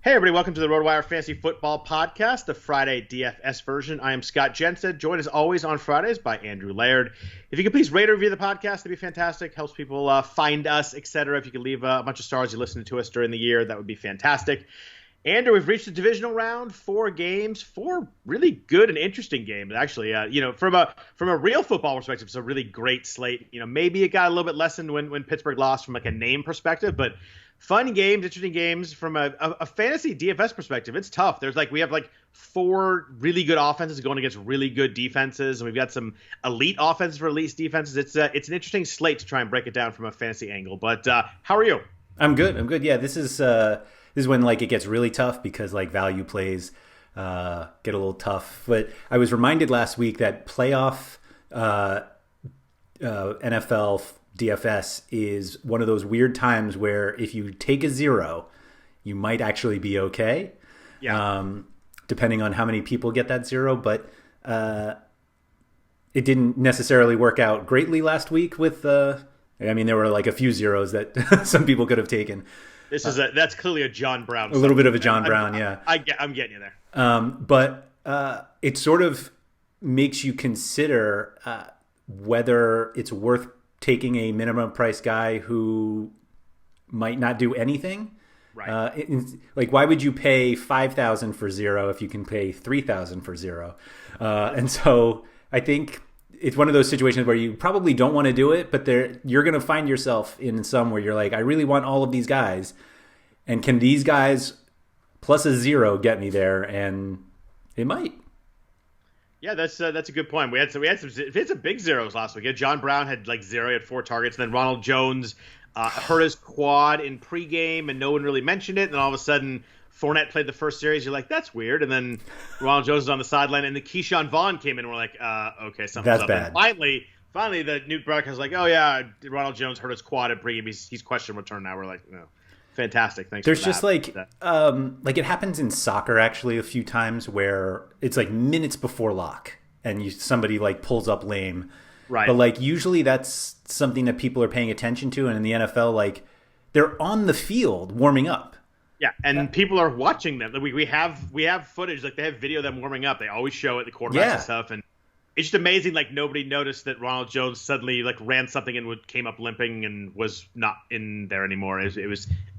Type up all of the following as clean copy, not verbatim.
Hey everybody, welcome to the RotoWire Fantasy Football Podcast, the Friday DFS version. I am Scott Jenstad, joined as always on Fridays by Andrew Laird. If you could please rate or review the podcast, that'd be fantastic. Helps people find us, etc. If you could leave a bunch of stars you listened to us during the year, that would be fantastic. Andrew, we've reached the divisional round, 4 games, 4 really good and interesting games. Actually, from a real football perspective, it's a really great slate. Maybe it got a little bit lessened when Pittsburgh lost from like a name perspective, but fun games, interesting games from a fantasy DFS perspective. It's tough. We have 4 really good offenses going against really good defenses, and we've got some elite offenses for elite defenses. It's an interesting slate to try and break it down from a fantasy angle. But how are you? I'm good. Yeah, this is when it gets really tough because value plays get a little tough. But I was reminded last week that playoff NFL DFS is one of those weird times where if you take a 0, you might actually be okay. Yeah. Depending on how many people get that 0, but it didn't necessarily work out greatly last week with there were a few 0s that some people could have taken. That's clearly a John Brown. A little bit of a John Brown, yeah. I'm getting you there. But it sort of makes you consider whether it's worth taking a minimum price guy who might not do anything. Right. Why would you pay $5,000 for 0 if you can pay $3,000 for 0? And so I think it's one of those situations where you probably don't want to do it, but you're going to find yourself in some where you're like, I really want all of these guys. And can these guys plus a 0 get me there? And it might. Yeah, that's a good point. We had some big 0s last week. John Brown had 0, he had 4 targets, and then Ronald Jones hurt his quad in pregame, and no one really mentioned it. And then all of a sudden, Fournette played the first series. You're like, that's weird. And then Ronald Jones was on the sideline, and the Keyshawn Vaughn came in, and we're like, okay, something's that's up. Bad. And finally, the new broadcast was like, oh yeah, Ronald Jones hurt his quad at pregame. He's questioned return now. We're like, no. Fantastic. Thanks. There's for just that. it happens in soccer actually a few times where it's minutes before lock and somebody pulls up lame. Right. But usually that's something that people are paying attention to, and in the NFL they're on the field warming up. Yeah, and people are watching them. We have footage, they have video of them warming up. They always show it, the quarterbacks and stuff, and it's just amazing. Nobody noticed that Ronald Jones suddenly ran something and came up limping and was not in there anymore. It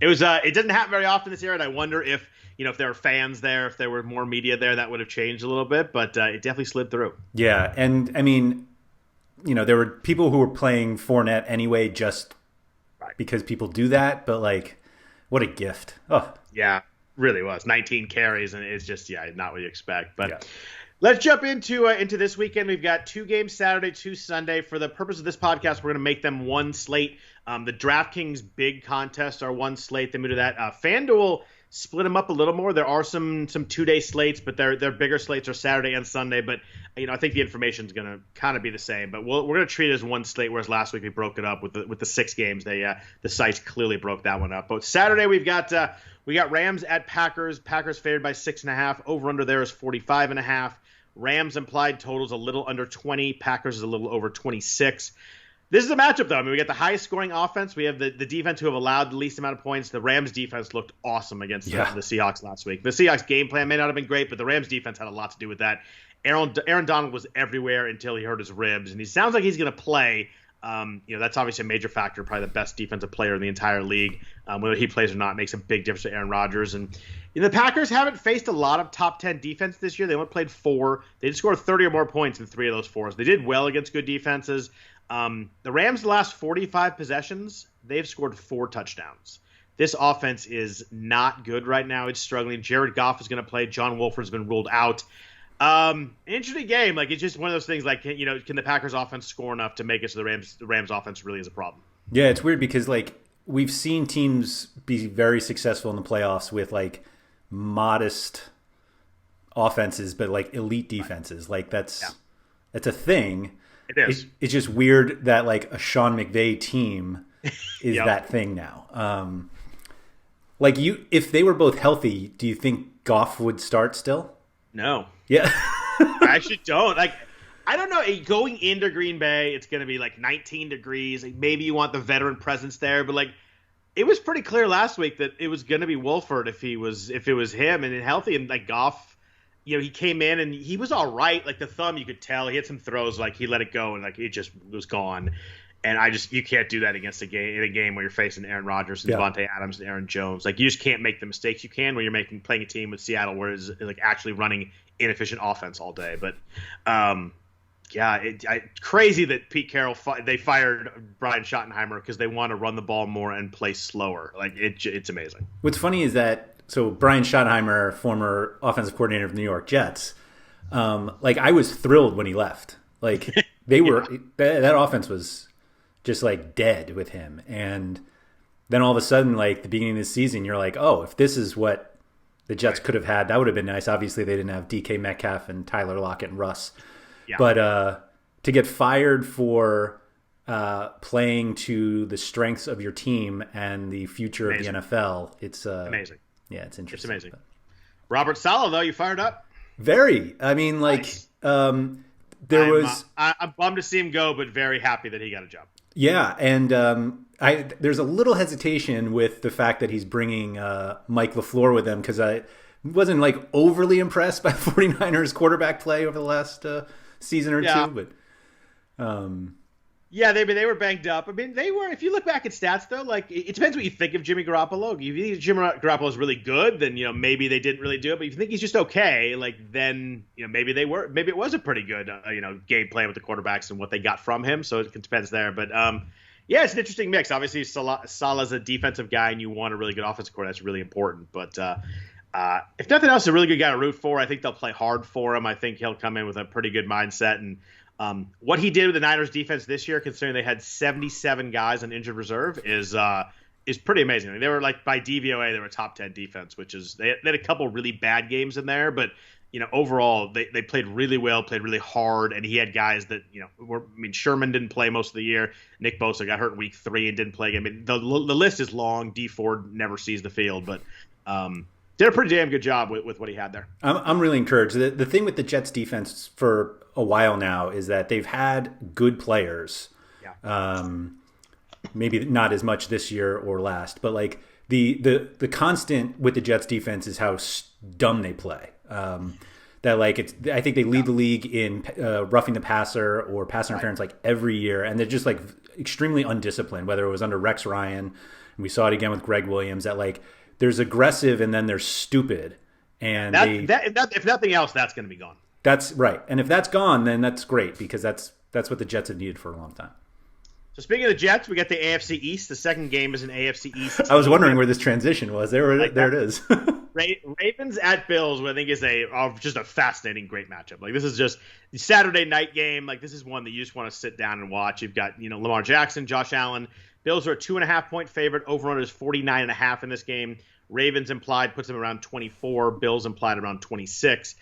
didn't happen very often this year, and I wonder if if there were fans there, if there were more media there, that would have changed a little bit. But it definitely slid through. Yeah, and I mean, there were people who were playing Fournette anyway, just because people do that. But what a gift! Oh, yeah, really was 19 carries, and it's just not what you expect, but. Yeah. Let's jump into this weekend. We've got 2 games Saturday, 2 Sunday. For the purpose of this podcast, we're going to make them one slate. The DraftKings big contests are one slate. Then we do that. FanDuel split them up a little more. There are some 2-day slates, but their bigger slates are Saturday and Sunday. But I think the information is going to kind of be the same. But we're going to treat it as one slate, whereas last week we broke it up with the 6 games. The sites clearly broke that one up. But Saturday we got Rams at Packers. Packers favored by 6.5. Over under there is 45.5. Rams implied totals a little under 20. Packers is a little over 26. This is a matchup, though. We got the highest scoring offense. We have the defense who have allowed the least amount of points. The Rams defense looked awesome against the Seahawks last week. The Seahawks game plan may not have been great, but the Rams defense had a lot to do with that. Aaron Donald was everywhere until he hurt his ribs, and he sounds like he's going to play. That's obviously a major factor. Probably the best defensive player in the entire league. Whether he plays or not makes a big difference to Aaron Rodgers. And the Packers haven't faced a lot of top 10 defense this year. They only played 4. They did score 30 or more points in 3 of those 4s. They did well against good defenses. The Rams' last 45 possessions, they've scored 4 touchdowns. This offense is not good right now. It's struggling. Jared Goff is going to play. John Wolford's been ruled out. Interesting game. It's just one of those things. Can the Packers offense score enough to make it so the Rams offense really is a problem? Yeah, it's weird because we've seen teams be very successful in the playoffs with modest offenses, but elite defenses. That's a thing. It is. It's just weird that a Sean McVay team is that thing now. If they were both healthy, do you think Goff would start still? No. Yeah. I actually don't. I don't know. Going into Green Bay, it's going to be 19 degrees. Maybe you want the veteran presence there, but it was pretty clear last week that it was going to be Wolford if it was him and healthy, and like Goff, he came in and he was all right. Like the thumb, you could tell he had some throws, like he let it go and like it just was gone. And you can't do that against in a game where you're facing Aaron Rodgers and Devontae Adams and Aaron Jones. Like you just can't make the mistakes you can when you're playing a team with Seattle where it's like actually running inefficient offense all day. But crazy that Pete Carroll they fired Brian Schottenheimer because they want to run the ball more and play slower. Like it's amazing. What's funny is that Brian Schottenheimer, former offensive coordinator of the New York Jets, I was thrilled when he left. Like they were that offense was just like dead with him, and then all of a sudden, like the beginning of the season, you're like, oh, if this is what the Jets could have had, that would have been nice. Obviously, they didn't have DK Metcalf and Tyler Lockett and Russ, but to get fired for playing to the strengths of your team and the future of the NFL, it's amazing. Yeah, it's interesting. It's amazing. Robert Saleh, though, you fired up? Very. I mean, nice. I'm bummed to see him go, but very happy that he got a job. Yeah, and there's a little hesitation with the fact that he's bringing Mike LaFleur with him because I wasn't like overly impressed by 49ers quarterback play over the last season or two. But they were banged up. I mean, they were. If you look back at stats, though, like it depends what you think of Jimmy Garoppolo. If you think Jimmy Garoppolo is really good, then maybe they didn't really do it. But if you think he's just okay, like then maybe they were. Maybe it was a pretty good game plan with the quarterbacks and what they got from him. So it depends there. But it's an interesting mix. Obviously, Saleh's a defensive guy, and you want a really good offensive coordinator. That's really important. But if nothing else, a really good guy to root for. I think they'll play hard for him. I think he'll come in with a pretty good mindset and. What he did with the Niners defense this year, considering they had 77 guys on injured reserve, is pretty amazing. I mean, they were like by DVOA, they were a top 10 defense, which is they had a couple really bad games in there, but overall they played really well, played really hard, and he had guys that Sherman didn't play most of the year. Nick Bosa got hurt in week 3 and didn't play again. I mean, the list is long. D Ford never sees the field, but did a pretty damn good job with what he had there. I'm really encouraged. The thing with the Jets defense for a while now is that they've had good players. Yeah. Maybe not as much this year or last, but like the constant with the Jets defense is how dumb they play. I think they lead the league in roughing the passer or pass interference like every year, and they're just like extremely undisciplined. Whether it was under Rex Ryan, and we saw it again with Greg Williams, that like there's aggressive and then there's stupid, and if nothing else, that's going to be gone. That's right, and if that's gone, then that's great because that's what the Jets have needed for a long time. So speaking of the Jets, we got the AFC East. The second game is an AFC East. I was wondering where this transition was. There it is. Ravens at Bills, which I think is just a fascinating, great matchup. Like this is just the Saturday night game. Like this is one that you just want to sit down and watch. You've got Lamar Jackson, Josh Allen. Bills are a 2.5-point favorite. Over-under is 49.5 in this game. Ravens implied puts them around 24. Bills implied around 26.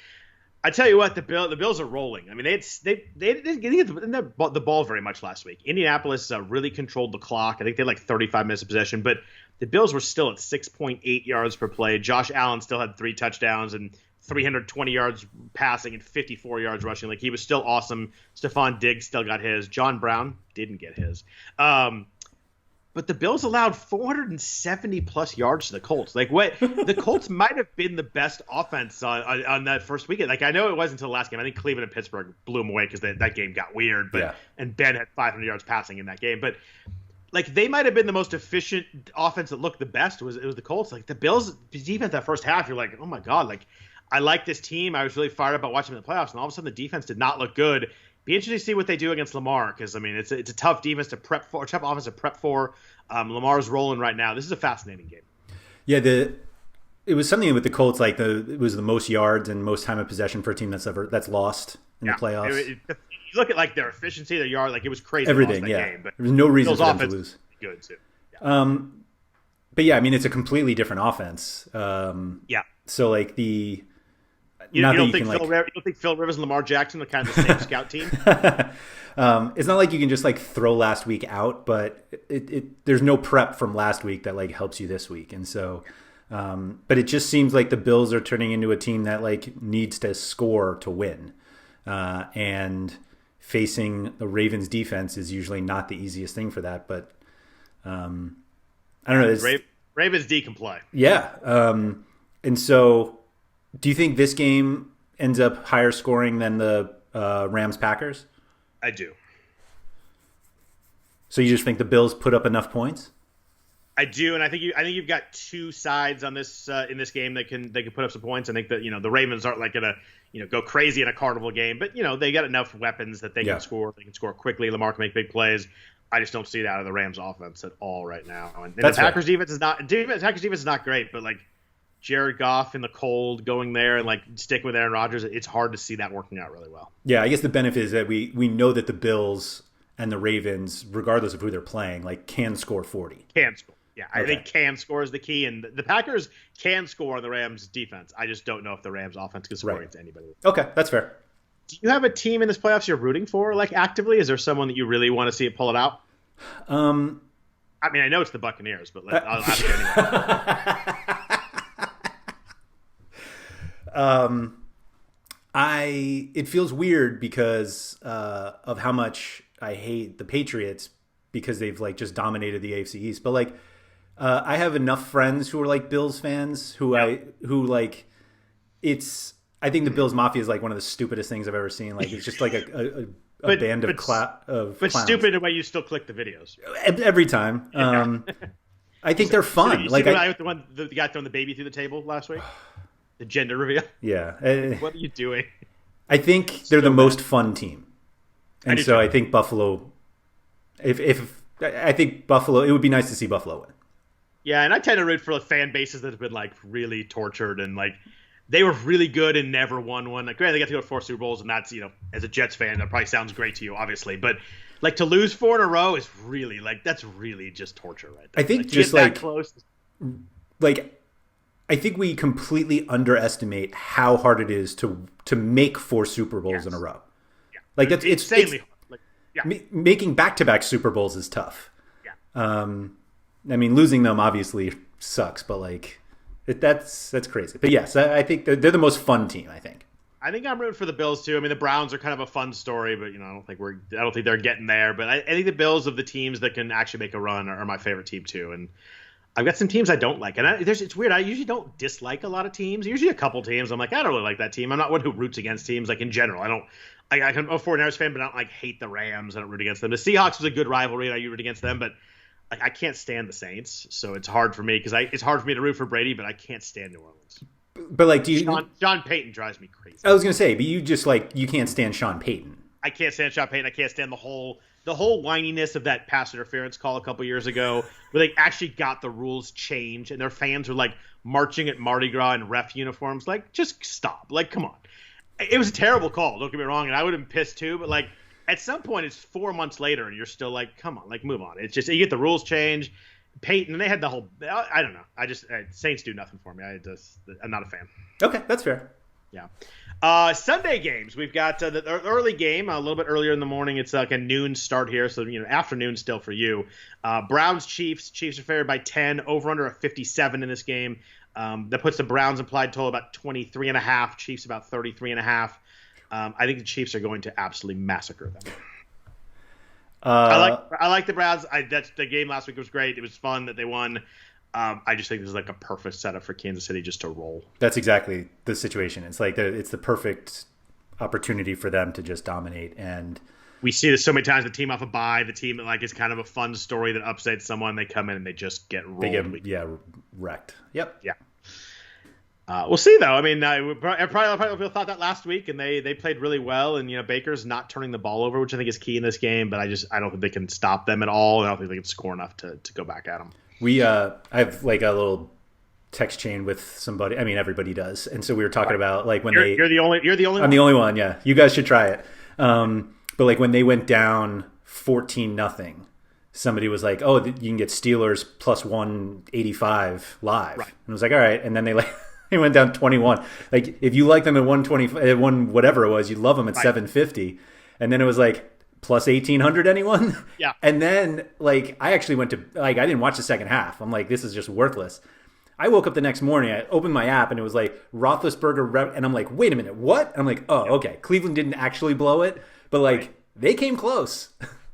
I tell you what, the Bills are rolling. I mean, they didn't get the ball very much last week. Indianapolis really controlled the clock. I think they had like 35 minutes of possession, but the Bills were still at 6.8 yards per play. Josh Allen still had 3 touchdowns and 320 yards passing and 54 yards rushing. Like he was still awesome. Stephon Diggs still got his. John Brown didn't get his. But the Bills allowed 470 plus yards to the Colts. Like the Colts might have been the best offense on that first weekend. Like I know it wasn't until the last game. I think Cleveland and Pittsburgh blew them away because that game got weird. But and Ben had 500 yards passing in that game. But like they might have been the most efficient offense that looked the best. It was the Colts. Like the Bills defense that first half, you're like, oh my god, like I like this team. I was really fired up about watching them in the playoffs, and all of a sudden the defense did not look good. Be interesting to see what they do against Lamar because I mean it's a tough defense to prep for, tough offense to prep for. Lamar's rolling right now. This is a fascinating game. Yeah, it was something with the Colts like it was the most yards and most time of possession for a team that's lost in the playoffs. You look at like their efficiency, their yard, like it was crazy. Everything, game, but there was no reason for them to lose. Good too. Yeah. But yeah, I mean it's a completely different offense. So like You don't think Phil Rivers and Lamar Jackson are kind of the same scout team? It's not like you can just like throw last week out, but there's no prep from last week that like helps you this week. And so, but it just seems like the Bills are turning into a team that like needs to score to win. And facing the Ravens defense is usually not the easiest thing for that. But I I don't know. Ravens D can play. Yeah. And so do you think this game ends up higher scoring than the Rams-Packers? I do. So you just think the Bills put up enough points? I do, and I think you've got two sides on this in this game that can put up some points. I think that the Ravens aren't like gonna go crazy in a carnival game, but they got enough weapons that they can score. They can score quickly. Lamar can make big plays. I just don't see it out of the Rams offense at all right now. And the Packers defense is not great, but like Jared Goff in the cold going there and like sticking with Aaron Rodgers, it's hard to see that working out really well. Yeah, I guess the benefit is that we know that the Bills and the Ravens, regardless of who they're playing, like can score 40. Can score. Yeah, I think can score is the key, and the Packers can score on the Rams' defense. I just don't know if the Rams' offense can score against anybody. Okay, that's fair. Do you have a team in this playoffs you're rooting for, like actively? Is there someone that you really want to see it pull it out? I mean, I know it's the Buccaneers, but I'll ask you anyway. It feels weird because of how much I hate the Patriots because they've like just dominated the AFC East, but like. I have enough friends who are like Bills fans I think the Bills Mafia is like one of the stupidest things I've ever seen. Like it's just like a band of clowns. But stupid in the way you still click the videos. Every time. I think they're fun. Like the guy throwing the baby through the table last week? The gender reveal? Yeah. What are you doing? I think they're the most fun team. And so I think Buffalo, I think Buffalo, it would be nice to see Buffalo win. Yeah, and I tend to root for fan bases that have been like really tortured and like they were really good and never won one. Like, granted, they got to go to 4 Super Bowls, and that's as a Jets fan, that probably sounds great to you, obviously. But like to lose 4 in a row is really that's really just torture, right there. I think like, just close. Like I think we completely underestimate how hard it is to make 4 Super Bowls in a row. Yeah, like that's insanely hard. Making back-to-back Super Bowls is tough. Yeah. I mean, losing them obviously sucks, but like that's crazy. But yes, I think they're the most fun team. I think I'm rooting for the Bills too. I mean, the Browns are kind of a fun story, but I don't think they're getting there. But I think the Bills of the teams that can actually make a run are my favorite team too. And I've got some teams I don't like, and it's weird. I usually don't dislike a lot of teams. Usually a couple teams, I'm like, I don't really like that team. I'm not one who roots against teams. Like in general, I'm a 49ers fan, but I don't like hate the Rams. I don't root against them. The Seahawks was a good rivalry, and I root against them, but. Like I can't stand the Saints, so it's hard for me because it's hard for me to root for Brady, but I can't stand New Orleans. But like, do you? Sean Payton drives me crazy. I was gonna say, but you just you can't stand Sean Payton. I can't stand Sean Payton. I can't stand the whole whininess of that pass interference call a couple years ago, where they actually got the rules changed and their fans were like marching at Mardi Gras in ref uniforms. Like, just stop. Like, come on. It was a terrible call. Don't get me wrong, and I would have been pissed too. But like. At some point, it's 4 months later, and you're still like, come on, like, move on. It's just, you get the rules changed. Peyton, and they had the whole, I don't know. Saints do nothing for me. I'm not a fan. Okay, that's fair. Yeah. Sunday games. We've got the early game, a little bit earlier in the morning. It's like a noon start here, so, afternoon still for you. Browns, Chiefs. Chiefs are favored by 10, over under a 57 in this game. That puts the Browns implied total about 23.5, Chiefs about 33.5. I think the Chiefs are going to absolutely massacre them. I like the Browns. That's the game last week was great. It was fun that they won. I just think this is like a perfect setup for Kansas City just to roll. That's exactly the situation. It's like it's the perfect opportunity for them to just dominate. And we see this so many times. The team off a bye, the team that like is kind of a fun story that upsets someone. They come in and they just get rolled. They get wrecked. Yep. Yeah. We'll see, though. I mean, probably thought that last week, and they played really well. And Baker's not turning the ball over, which I think is key in this game. But I don't think they can stop them at all. I don't think they can score enough to go back at them. I have like a little text chain with somebody. I mean, everybody does, and so we were talking about like when you're the only I'm the only one. Yeah, you guys should try it. But like when they went down 14-0. Somebody was like, "Oh, you can get Steelers plus 185 live," right. And I was like, "All right." And then they went down 21. Like if you like them at 120, at one whatever it was, you love them at 750. And then it was like plus 1800. Anyone? Yeah. And then like I actually went to I didn't watch the second half. I'm like, this is just worthless. I woke up the next morning. I opened my app and it was like Roethlisberger, and I'm like, wait a minute, what? And I'm like, oh, okay. Cleveland didn't actually blow it, but like they came close.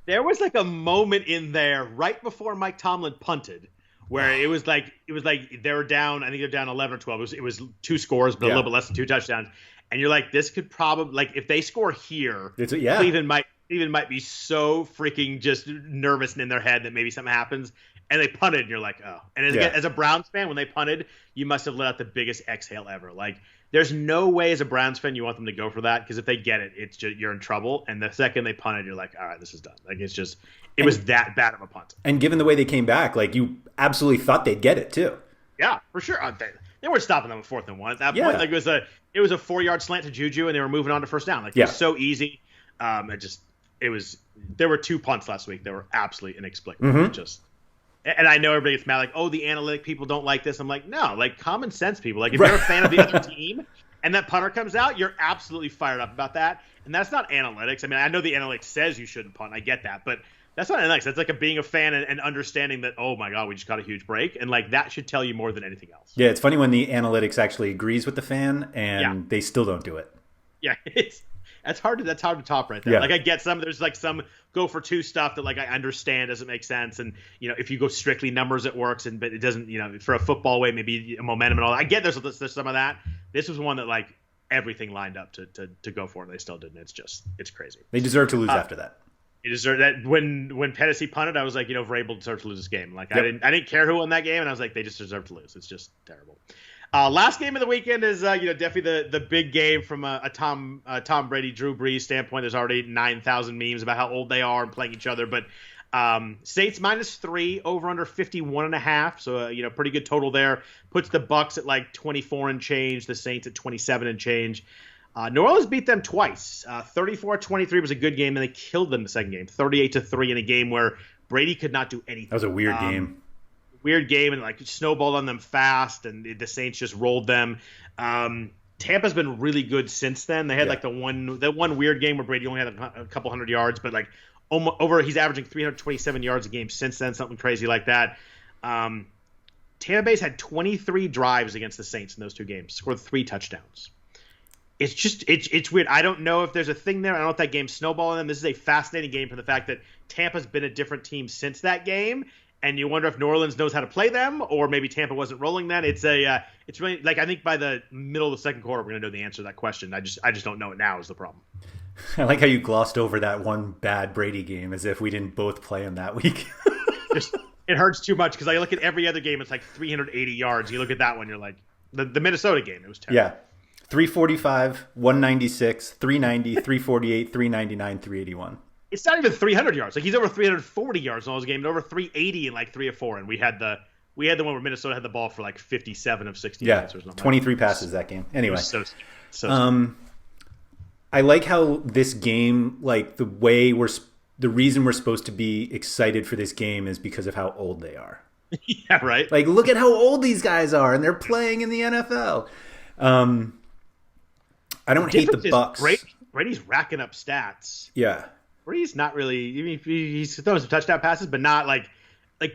There was like a moment in there right before Mike Tomlin punted where it was like they were down. I think they're down 11 or 12. It was 2 scores, but a little bit less than 2 touchdowns. And you're like, this could probably, like, if they score here, Cleveland might be so freaking just nervous in their head that maybe something happens. And they punted, and you're like, oh. And as a Browns fan, when they punted, you must have let out the biggest exhale ever. Like, there's no way as a Browns fan you want them to go for that, because if they get it, it's just, you're in trouble. And the second they punted, you're like, all right, this is done. Like, it was that bad of a punt. And given the way they came back, like, you absolutely thought they'd get it too. Yeah, for sure. They weren't stopping them with 4th and 1 at that point. Like, it was a 4-yard slant to Juju, and they were moving on to first down. Like, it was so easy. There were 2 punts last week that were absolutely inexplicable. And I know everybody gets mad, like, oh, the analytic people don't like this. I'm like, no, like, common sense people. Like, if you're a fan of the other team and that punter comes out, you're absolutely fired up about that. And that's not analytics. I mean, I know the analytics says you shouldn't punt. I get that. But that's not analytics. That's like being a fan and understanding that, oh, my God, we just got a huge break. And, like, that should tell you more than anything else. Yeah, it's funny when the analytics actually agrees with the fan and they still don't do it. Yeah, that's hard to top right there. Yeah. Like, I get there's like some go for 2 stuff that, like, I understand doesn't make sense. And, you know, if you go strictly numbers, it works. But it doesn't, you know, for a football way, maybe a momentum and all that. I get there's some of that. This was one that, like, everything lined up to go for, and they still didn't. It's crazy. They deserve to lose after that. They deserve that. When Tennessee punted, I was like, you know, Vrabel deserved to lose this game. Like, I didn't care who won that game, and I was like, they just deserve to lose. It's just terrible. Last game of the weekend is definitely the big game from a Tom Brady, Drew Brees standpoint. There's already 9,000 memes about how old they are and playing each other. But Saints -3, over under 51.5. So pretty good total there. Puts the Bucks at like 24 and change. The Saints at 27 and change. New Orleans beat them twice. 34-23 was a good game, and they killed them the second game, 38-3 in a game where Brady could not do anything. That was a weird game. Weird game, and like snowballed on them fast, and the Saints just rolled them. Tampa's been really good since then. They had like the one weird game where Brady only had a couple hundred yards, but like he's averaging 327 yards a game since then, something crazy like that. Tampa Bay's had 23 drives against the Saints in those 2 games, scored 3 touchdowns. It's just it's weird. I don't know if there's a thing there. I don't know if that game's snowballing them. This is a fascinating game for the fact that Tampa's been a different team since that game. And you wonder if New Orleans knows how to play them, or maybe Tampa wasn't rolling then. It's really like, I think by the middle of the second quarter we're going to know the answer to that question. I just don't know it now is the problem. I like how you glossed over that one bad Brady game as if we didn't both play him that week. It hurts too much because I look at every other game, it's like 380 yards. You look at that one, you're like the Minnesota game. It was terrible. Yeah, 345, 196, 390, 348, 399, 381. It's not even 300 yards. Like, he's over 340 yards in all his games, and over 380 in like 3 or 4. And we had the one where Minnesota had the ball for like 57 of 60 yards or something. 23 passes that game. Anyway, so I like how this game, like the reason we're supposed to be excited for this game is because of how old they are. Yeah, right. Like, look at how old these guys are, and they're playing in the NFL. I don't hate the Bucks. Brady's racking up stats. Yeah. Brady's not really. I mean, he's throwing some touchdown passes, but not like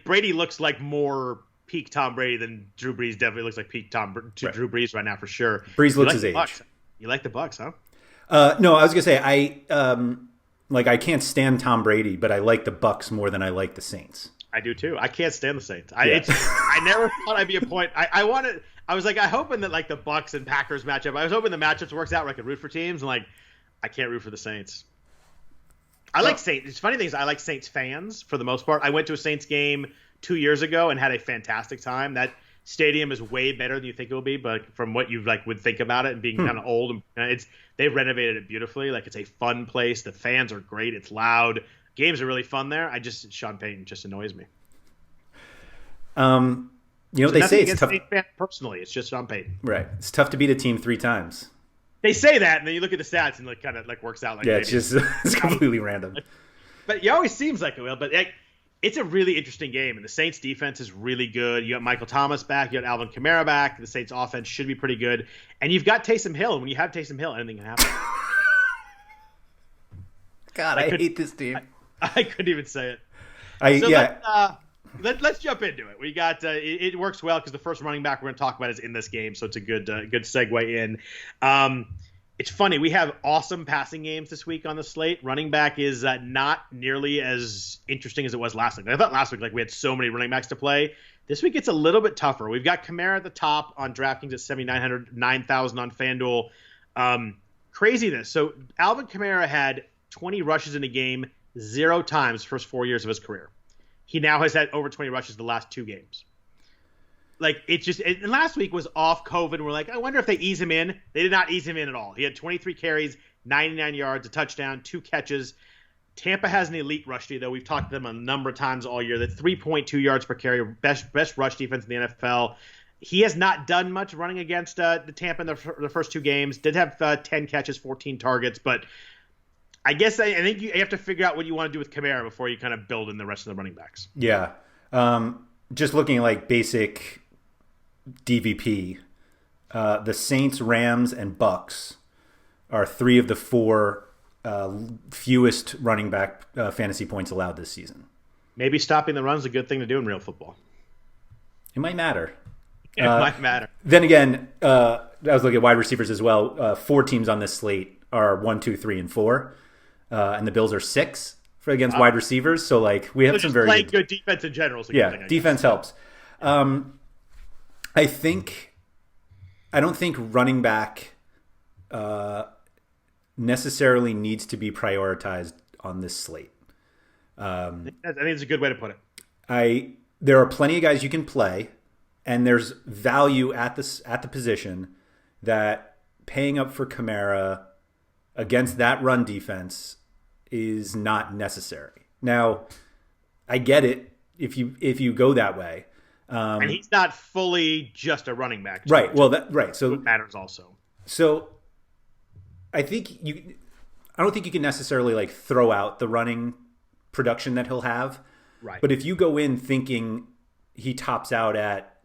Brady looks like more peak Tom Brady than Drew Brees. Definitely looks like peak Drew Brees right now for sure. Brees looks his age. Bucks. You like the Bucks, huh? No, I was gonna say I can't stand Tom Brady, but I like the Bucks more than I like the Saints. I do too. I can't stand the Saints. I never thought I'd be a point. I was like, I hoping that like the Bucks and Packers matchup. I was hoping the matchups works out where I could root for teams, and like I can't root for the Saints. I like Saints. It's funny things. I like Saints fans for the most part. I went to a Saints game 2 years ago and had a fantastic time. That stadium is way better than you think it will be, but from what you like would think about it and being kind of old, and they've renovated it beautifully. Like, it's a fun place. The fans are great. It's loud. Games are really fun there. Sean Payton just annoys me. They say it's tough. Personally, it's just Sean Payton. Right. It's tough to beat a team 3 times. They say that, and then you look at the stats, and like kind of like works out. Like, yeah, it's completely random. But it always seems like it will. But it's a really interesting game, and the Saints' defense is really good. You got Michael Thomas back. You got Alvin Kamara back. The Saints' offense should be pretty good, and you've got Taysom Hill. And when you have Taysom Hill, anything can happen. God, I hate this team. I couldn't even say it. Let's jump into it. We got it works well because the first running back we're going to talk about is in this game, so it's a good segue in. It's funny, we have awesome passing games this week on the slate. Running back is not nearly as interesting as it was last week. I thought last week we had so many running backs to play This week it's a little bit tougher. We've got Kamara at the top on DraftKings at 7,900, 9,000 on FanDuel. Craziness. So Alvin Kamara had 20 rushes in a game 0 times first 4 years of his career. He now has had over 20 rushes the last 2 games. Like, it's just – and last week was off COVID, and we're like, I wonder if they ease him in. They did not ease him in at all. He had 23 carries, 99 yards, a touchdown, 2 catches. Tampa has an elite rush D, though. We've talked to them a number of times all year. That's 3.2 yards per carry, best rush defense in the NFL. He has not done much running against the Tampa in the first 2 games. Did have 10 catches, 14 targets. But I guess I think you have to figure out what you want to do with Kamara before you kind of build in the rest of the running backs. Yeah. Just looking at like basic DVP, the Saints, Rams, and Bucks are 3 of the 4 fewest running back fantasy points allowed this season. Maybe stopping the run is a good thing to do in real football. It might matter. It might matter. Then again, I was looking at wide receivers as well. 4 teams on this slate are 1, 2, 3, and 4, and the Bills are 6 against wide receivers. So like we have some very playing good defense in general. Is a good thing, defense helps. I don't think running back necessarily needs to be prioritized on this slate. I think it's a good way to put it. There are plenty of guys you can play, and there's value at the position that paying up for Kamara against that run defense is not necessary. Now, I get it if you go that way. And he's not fully just a running back. Right. Well, right. So it matters also. So I don't think you can necessarily like throw out the running production that he'll have. Right. But if you go in thinking he tops out at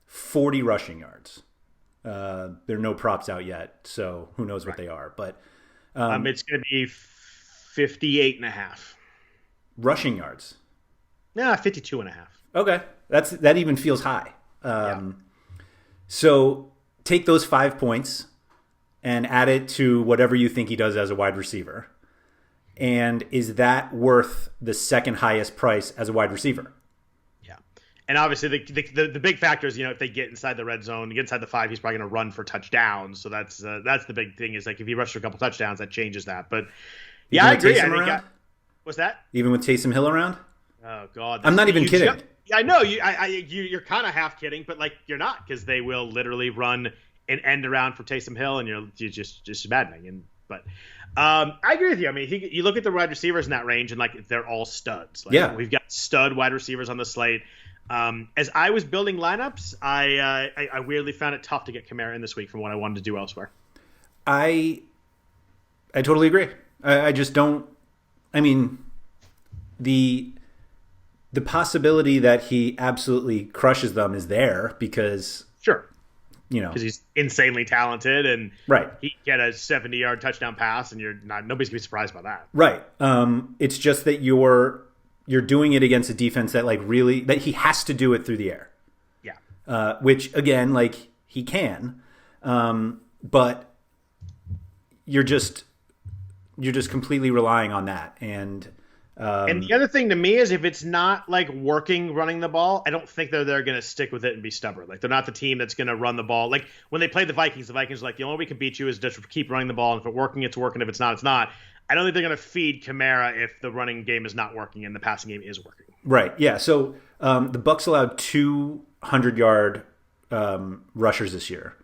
40 rushing yards, there are no props out yet, so who knows what they are. But it's going to be 58.5 rushing yards. Yeah, 52.5. Okay, that even feels high. So take those 5 points and add it to whatever you think he does as a wide receiver. And is that worth the second highest price as a wide receiver? Yeah. And obviously the big factor is, if they get inside the red zone, get inside the 5, he's probably going to run for touchdowns. So that's the big thing is like if he rushes a couple touchdowns, that changes that. But yeah, I agree. What's that? Even with Taysom Hill around? Oh God. I'm not even kidding. I know you're kind of half kidding, but like you're not, because they will literally run an end around for Taysom Hill, and you're just maddening. But I agree with you. I mean, you look at the wide receivers in that range, and like they're all studs. Like, we've got stud wide receivers on the slate. As I was building lineups, I weirdly found it tough to get Kamara in this week from what I wanted to do elsewhere. I totally agree. I just don't. I mean, the possibility that he absolutely crushes them is there because sure, because he's insanely talented and he can get a 70-yard touchdown pass, and nobody's gonna be surprised by that. Right. It's just that you're doing it against a defense that that he has to do it through the air. Yeah. Which again, like he can, but you're just completely relying on that. And the other thing to me is if it's not like working running the ball, I don't think they're going to stick with it and be stubborn. Like they're not the team that's going to run the ball. Like when they played the Vikings are like, the only way we can beat you is just keep running the ball. And if it's working, it's working. If it's not, it's not. I don't think they're going to feed Kamara if the running game is not working and the passing game is working. Right. Yeah. So the Bucs allowed 200-yard rushers this year.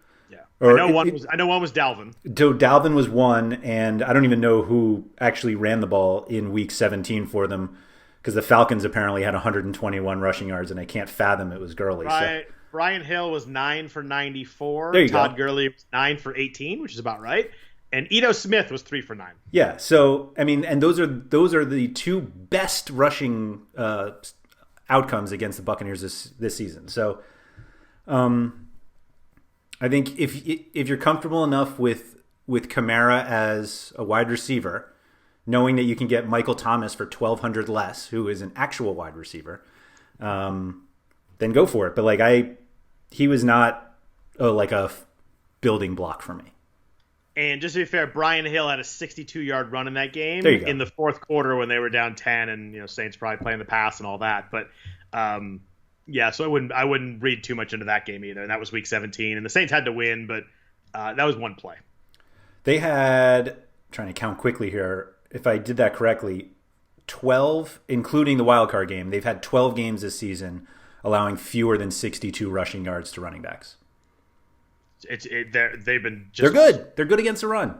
I know one was Dalvin. So Dalvin was one, and I don't even know who actually ran the ball in Week 17 for them, because the Falcons apparently had 121 rushing yards, and I can't fathom it was Gurley. Right. So. Brian Hill was 9 for 94. There you Todd go. Gurley was 9 for 18, which is about right. And Ito Smith was 3 for 9. Yeah. So I mean, and those are the 2 best rushing outcomes against the Buccaneers this season. So. I think if you're comfortable enough with Kamara as a wide receiver, knowing that you can get Michael Thomas for $1,200 less, who is an actual wide receiver, then go for it. But he was not a building block for me. And just to be fair, Brian Hill had a 62-yard run in that game in the fourth quarter when they were down 10, and Saints probably playing the pass and all that. But Yeah, so I wouldn't read too much into that game either. And that was week 17, and the Saints had to win, but that was one play. They had, trying to count quickly here, if I did that correctly, 12, including the wild card game. They've had 12 games this season allowing fewer than 62 rushing yards to running backs. They've been just, they're good. They're good against the run.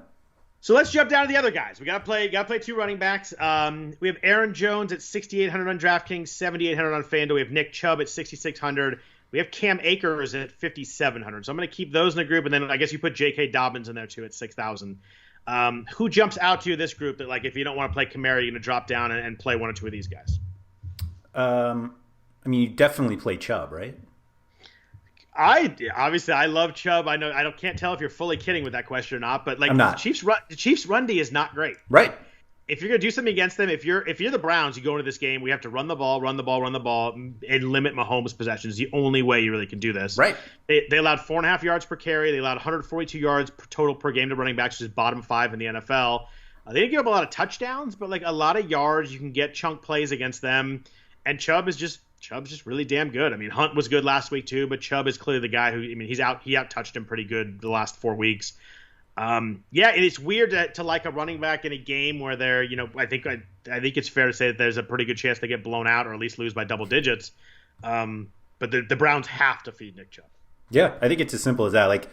So let's jump down to the other guys. We gotta play two running backs. We have Aaron Jones at 6,800 on DraftKings, 7,800 on FanDuel. We have Nick Chubb at 6,600. We have Cam Akers at 5,700. So I'm gonna keep those in the group, and then I guess you put J.K. Dobbins in there too at 6,000. Who jumps out to you this group that, like, if you don't want to play Kamara, you're gonna drop down and play one or two of these guys? I mean, you definitely play Chubb, right? I love Chubb. I know can't tell if you're fully kidding with that question or not, but like, I'm not. The Chiefs' run D is not great. Right. If you're gonna do something against them, if you're the Browns, you go into this game, we have to run the ball, and limit Mahomes' possessions. The only way you really can do this. Right. They allowed 4.5 yards per carry. They allowed 142 yards total per game to running backs, which is bottom 5 in the NFL. They didn't give up a lot of touchdowns, but like a lot of yards. You can get chunk plays against them, and Chubb's just really damn good. I mean, Hunt was good last week too, but Chubb is clearly the guy who, I mean, he out-touched him pretty good the last 4 weeks. And it's weird to like a running back in a game where they're, I think it's fair to say that there's a pretty good chance they get blown out or at least lose by double digits. But the Browns have to feed Nick Chubb. Yeah, I think it's as simple as that. Like,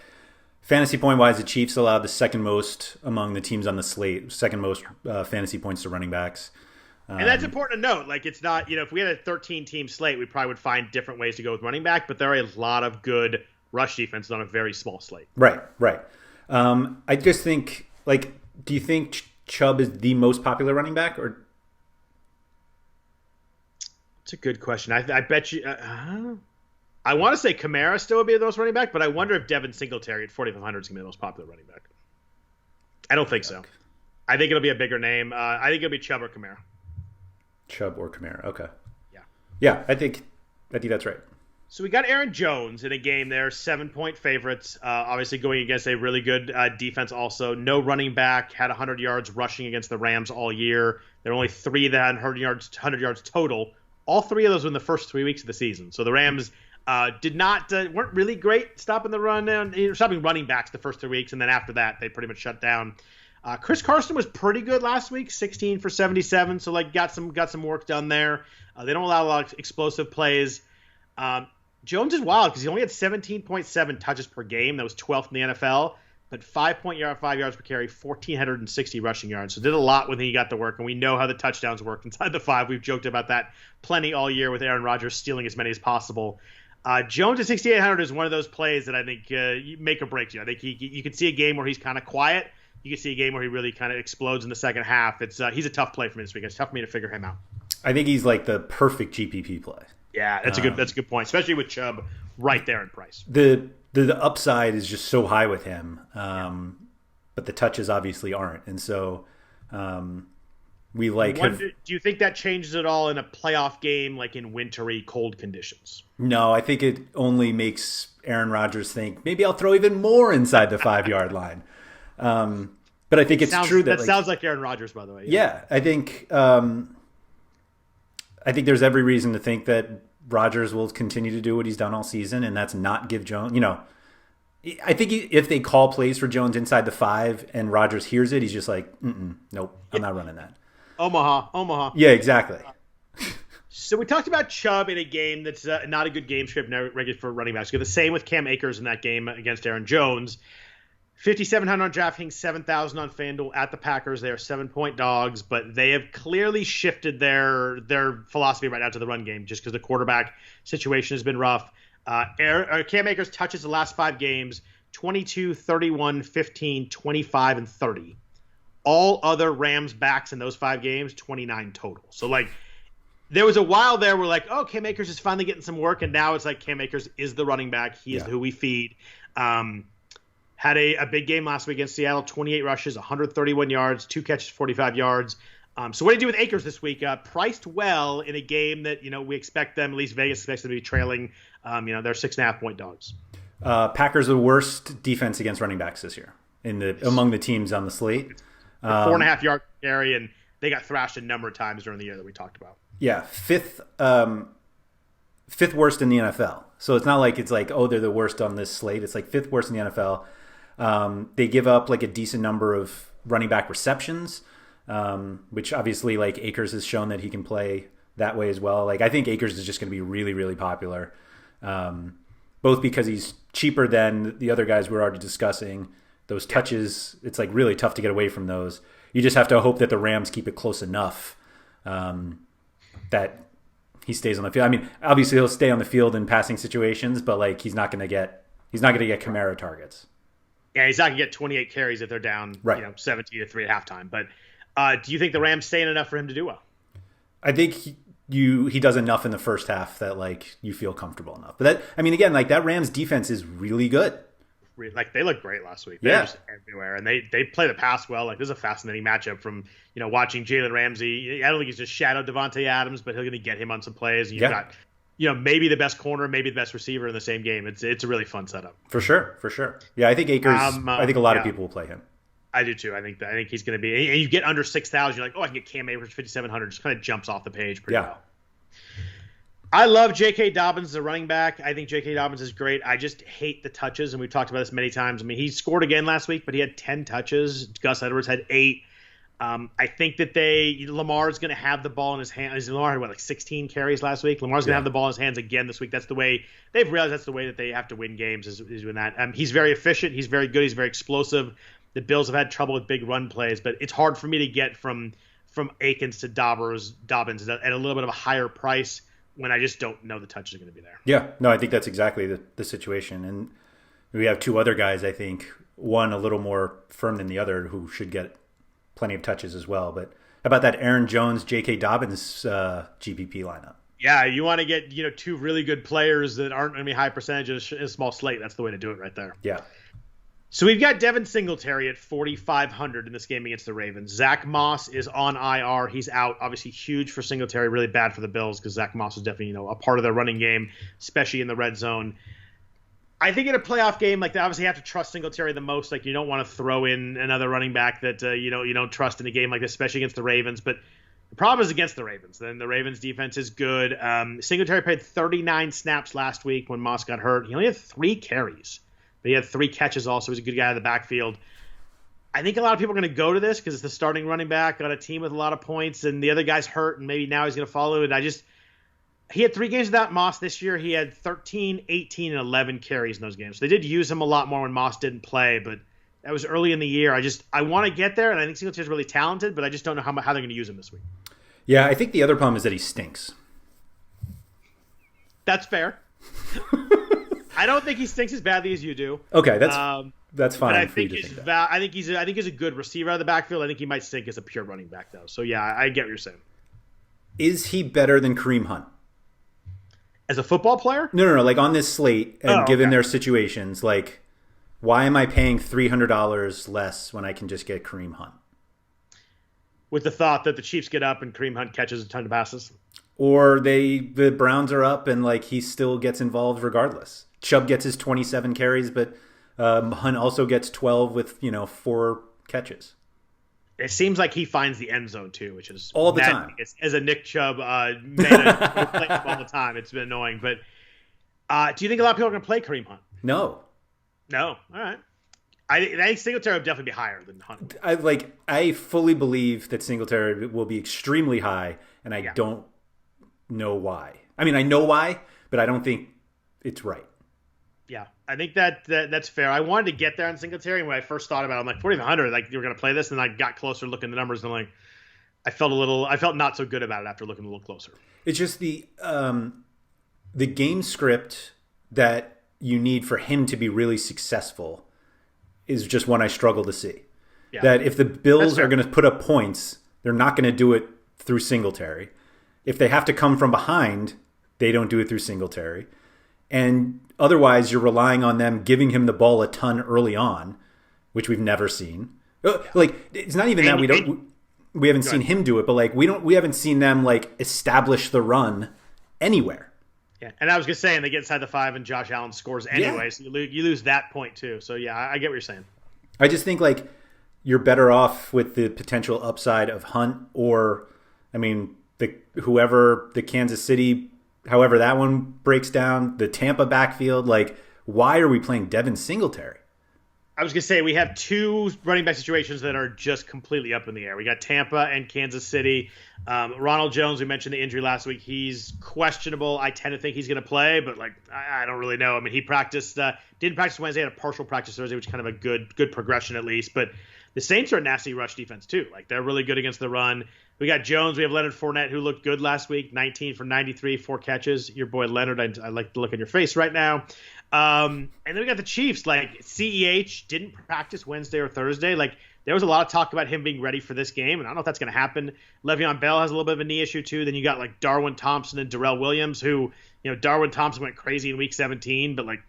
fantasy point-wise, the Chiefs allowed the second most among the teams on the slate, second most fantasy points to running backs. And that's important to note. Like, it's not, if we had a 13-team slate, we probably would find different ways to go with running back, but there are a lot of good rush defenses on a very small slate. Right. I just think, like, do you think Chubb is the most popular running back? Or it's a good question. I bet you I want to say Kamara still would be the most running back, but I wonder if Devin Singletary at 4,500 is going to be the most popular running back. I don't think so. I think it'll be a bigger name. I think it'll be Chubb or Kamara. Chubb or Kamara. Okay. Yeah. I think that's right. So we got Aaron Jones in a game there, 7-point favorites, obviously going against a really good defense also. No running back, had 100 yards rushing against the Rams all year. There were only 3 that had 100 yards total. All 3 of those were in the first 3 weeks of the season. So the Rams weren't really great stopping the run, stopping running backs the first 3 weeks, and then after that they pretty much shut down. Chris Carson was pretty good last week, 16 for 77, so like got some work done there. They don't allow a lot of explosive plays. Jones is wild because he only had 17.7 touches per game. That was 12th in the NFL, but 5 yards per carry, 1,460 rushing yards. So did a lot when he got to work, and we know how the touchdowns work inside the 5. We've joked about that plenty all year with Aaron Rodgers stealing as many as possible. Jones at 6,800 is one of those plays that I think make or break you. I think you can see a game where he's kind of quiet. You can see a game where he really kind of explodes in the second half. He's a tough play for me this week. It's tough for me to figure him out. I think he's like the perfect GPP play. Yeah, that's a good point, especially with Chubb right there in price. The upside is just so high with him, but the touches obviously aren't, and so we like. Do you think that changes at all in a playoff game, like in wintry, cold conditions? No, I think it only makes Aaron Rodgers think maybe I'll throw even more inside the 5-yard line. But I think it's true that sounds like Aaron Rodgers, by the way. Yeah, I think there's every reason to think that Rodgers will continue to do what he's done all season, and that's not give Jones. I think if they call plays for Jones inside the 5 and Rodgers hears it, he's just like, nope, I'm not running that. Omaha. Yeah, exactly. So we talked about Chubb in a game that's not a good game script regular for running backs. The same with Cam Akers in that game against Aaron Jones. 5,700 on DraftKings, 7,000 on FanDuel at the Packers. They are 7-point dogs, but they have clearly shifted their philosophy right now to the run game just because the quarterback situation has been rough. Cam Akers touches the last 5 games, 22, 31, 15, 25, and 30. All other Rams backs in those 5 games, 29 total. So, like, there was a while there where, like, oh, Cam Akers is finally getting some work, and now it's like Cam Akers is the running back. He is who we feed. Had a big game last week against Seattle, 28 rushes, 131 yards, 2 catches, 45 yards. So what do you do with Akers this week? Priced well in a game that, we expect them, at least Vegas expects them to be trailing. They're 6.5-point dogs. Packers are the worst defense against running backs this year among the teams on the slate. 4.5 yard carry, and they got thrashed a number of times during the year that we talked about. Yeah, fifth fifth worst in the NFL. So it's not like it's like, oh, they're the worst on this slate. It's like fifth worst in the NFL. They give up like a decent number of running back receptions, which obviously like Akers has shown that he can play that way as well. Like I think Akers is just going to be really, really popular, both because he's cheaper than the other guys we're already discussing. Those touches, it's like really tough to get away from those. You just have to hope that the Rams keep it close enough that he stays on the field. I mean, obviously he'll stay on the field in passing situations, but like he's not going to get Kamara targets. Yeah, he's not going to get 28 carries if they're down, 17-3 at halftime. But do you think the Rams stay in enough for him to do well? I think he does enough in the first half that like you feel comfortable enough. But that, I mean, again, like that Rams defense is really good. Like they looked great last week. They're just everywhere, and they play the pass well. Like this is a fascinating matchup from watching Jalen Ramsey. I don't think he's just shadowed Devontae Adams, but he'll going to get him on some plays. And you've got maybe the best corner, maybe the best receiver in the same game. It's a really fun setup. For sure. Yeah, I think Akers. I think a lot of people will play him. I do too. I think he's going to be. And you get under 6,000, you're like, oh, I can get Cam Akers 5,700. Just kind of jumps off the page pretty well. I love J.K. Dobbins as a running back. I think J.K. Dobbins is great. I just hate the touches, and we've talked about this many times. I mean, he scored again last week, but he had 10 touches. Gus Edwards had 8. I think that Lamar's going to have the ball in his hands. Lamar had, 16 carries last week? Lamar's going to have the ball in his hands again this week. That's the way – they've realized that's the way that they have to win games is doing that. He's very efficient. He's very good. He's very explosive. The Bills have had trouble with big run plays, but it's hard for me to get from Akins to Dobbins at a little bit of a higher price when I just don't know the touches are going to be there. Yeah, no, I think that's exactly the situation. And we have two other guys, I think, one a little more firm than the other who should get plenty of touches as well. But how about that Aaron Jones, J.K. Dobbins GPP lineup? Yeah, you want to get two really good players that aren't going to be high percentages in a small slate. That's the way to do it right there. Yeah. So we've got Devin Singletary at 4,500 in this game against the Ravens. Zach Moss is on IR. He's out. Obviously huge for Singletary, really bad for the Bills because Zach Moss is definitely a part of their running game, especially in the red zone. I think in a playoff game, like they obviously have to trust Singletary the most. Like you don't want to throw in another running back that you don't trust in a game like this, especially against the Ravens. But the problem is against the Ravens. Then the Ravens defense is good. Singletary played 39 snaps last week when Moss got hurt. He only had 3 carries. But he had 3 catches also. He's a good guy in the backfield. I think a lot of people are going to go to this because it's the starting running back on a team with a lot of points, and the other guy's hurt, and maybe now he's going to follow it. He had 3 games without Moss this year. He had 13, 18, and 11 carries in those games. So they did use him a lot more when Moss didn't play, but that was early in the year. I want to get there, and I think Singletary's really talented, but I just don't know how they're going to use him this week. Yeah, I think the other problem is that he stinks. That's fair. I don't think he stinks as badly as you do. Okay, that's fine. But I think he's a good receiver out of the backfield. I think he might stink as a pure running back though. So yeah, I get what you're saying. Is he better than Kareem Hunt as a football player? No. Like on this slate, and given their situations, like why am I paying $300 less when I can just get Kareem Hunt? With the thought that the Chiefs get up and Kareem Hunt catches a ton of passes, or the Browns are up and like he still gets involved regardless. Chubb gets his 27 carries, but Hunt also gets 12 with 4 catches. It seems like he finds the end zone too, which is all the time. As a Nick Chubb meta, play him all the time. It's been annoying. But do you think a lot of people are going to play Kareem Hunt? No. All right. I think Singletary would definitely be higher than Hunt. I fully believe that Singletary will be extremely high, and I don't know why. I mean, I know why, but I don't think it's right. Yeah, I think that's fair. I wanted to get there on Singletary, and when I first thought about it, I'm like 4,500. Like you were going to play this, and I got closer, looking at the numbers, and I'm like, I felt not so good about it after looking a little closer. It's just the game script that you need for him to be really successful is just one I struggle to see. Yeah. That if the Bills are going to put up points, they're not going to do it through Singletary. If they have to come from behind, they don't do it through Singletary. And otherwise, you're relying on them giving him the ball a ton early on, which we've never seen. Like it's not even that we haven't seen him do it, but like we haven't seen them like establish the run anywhere. Yeah, and I was gonna say, and they get inside the 5, and Josh Allen scores anyway, so you lose that point too. So yeah, I get what you're saying. I just think like you're better off with the potential upside of Hunt, or I mean, whoever the Kansas City however that one breaks down. The Tampa backfield, like, why are we playing Devin Singletary? I was going to say, we have two running back situations that are just completely up in the air. We got Tampa and Kansas City. Ronald Jones, we mentioned the injury last week. He's questionable. I tend to think he's going to play, but like I don't really know. I mean, he didn't practice Wednesday, had a partial practice Thursday, which is kind of a good progression at least. But the Saints are a nasty rush defense too. Like, they're really good against the run. We got Jones. We have Leonard Fournette, who looked good last week, 19 for 93, 4 catches. Your boy Leonard, I like to look at your face right now. And then we got the Chiefs. Like, CEH didn't practice Wednesday or Thursday. Like, there was a lot of talk about him being ready for this game, and I don't know if that's going to happen. Le'Veon Bell has a little bit of a knee issue too. Then you got like Darwin Thompson and Darrell Williams, who, Darwin Thompson went crazy in week 17, but like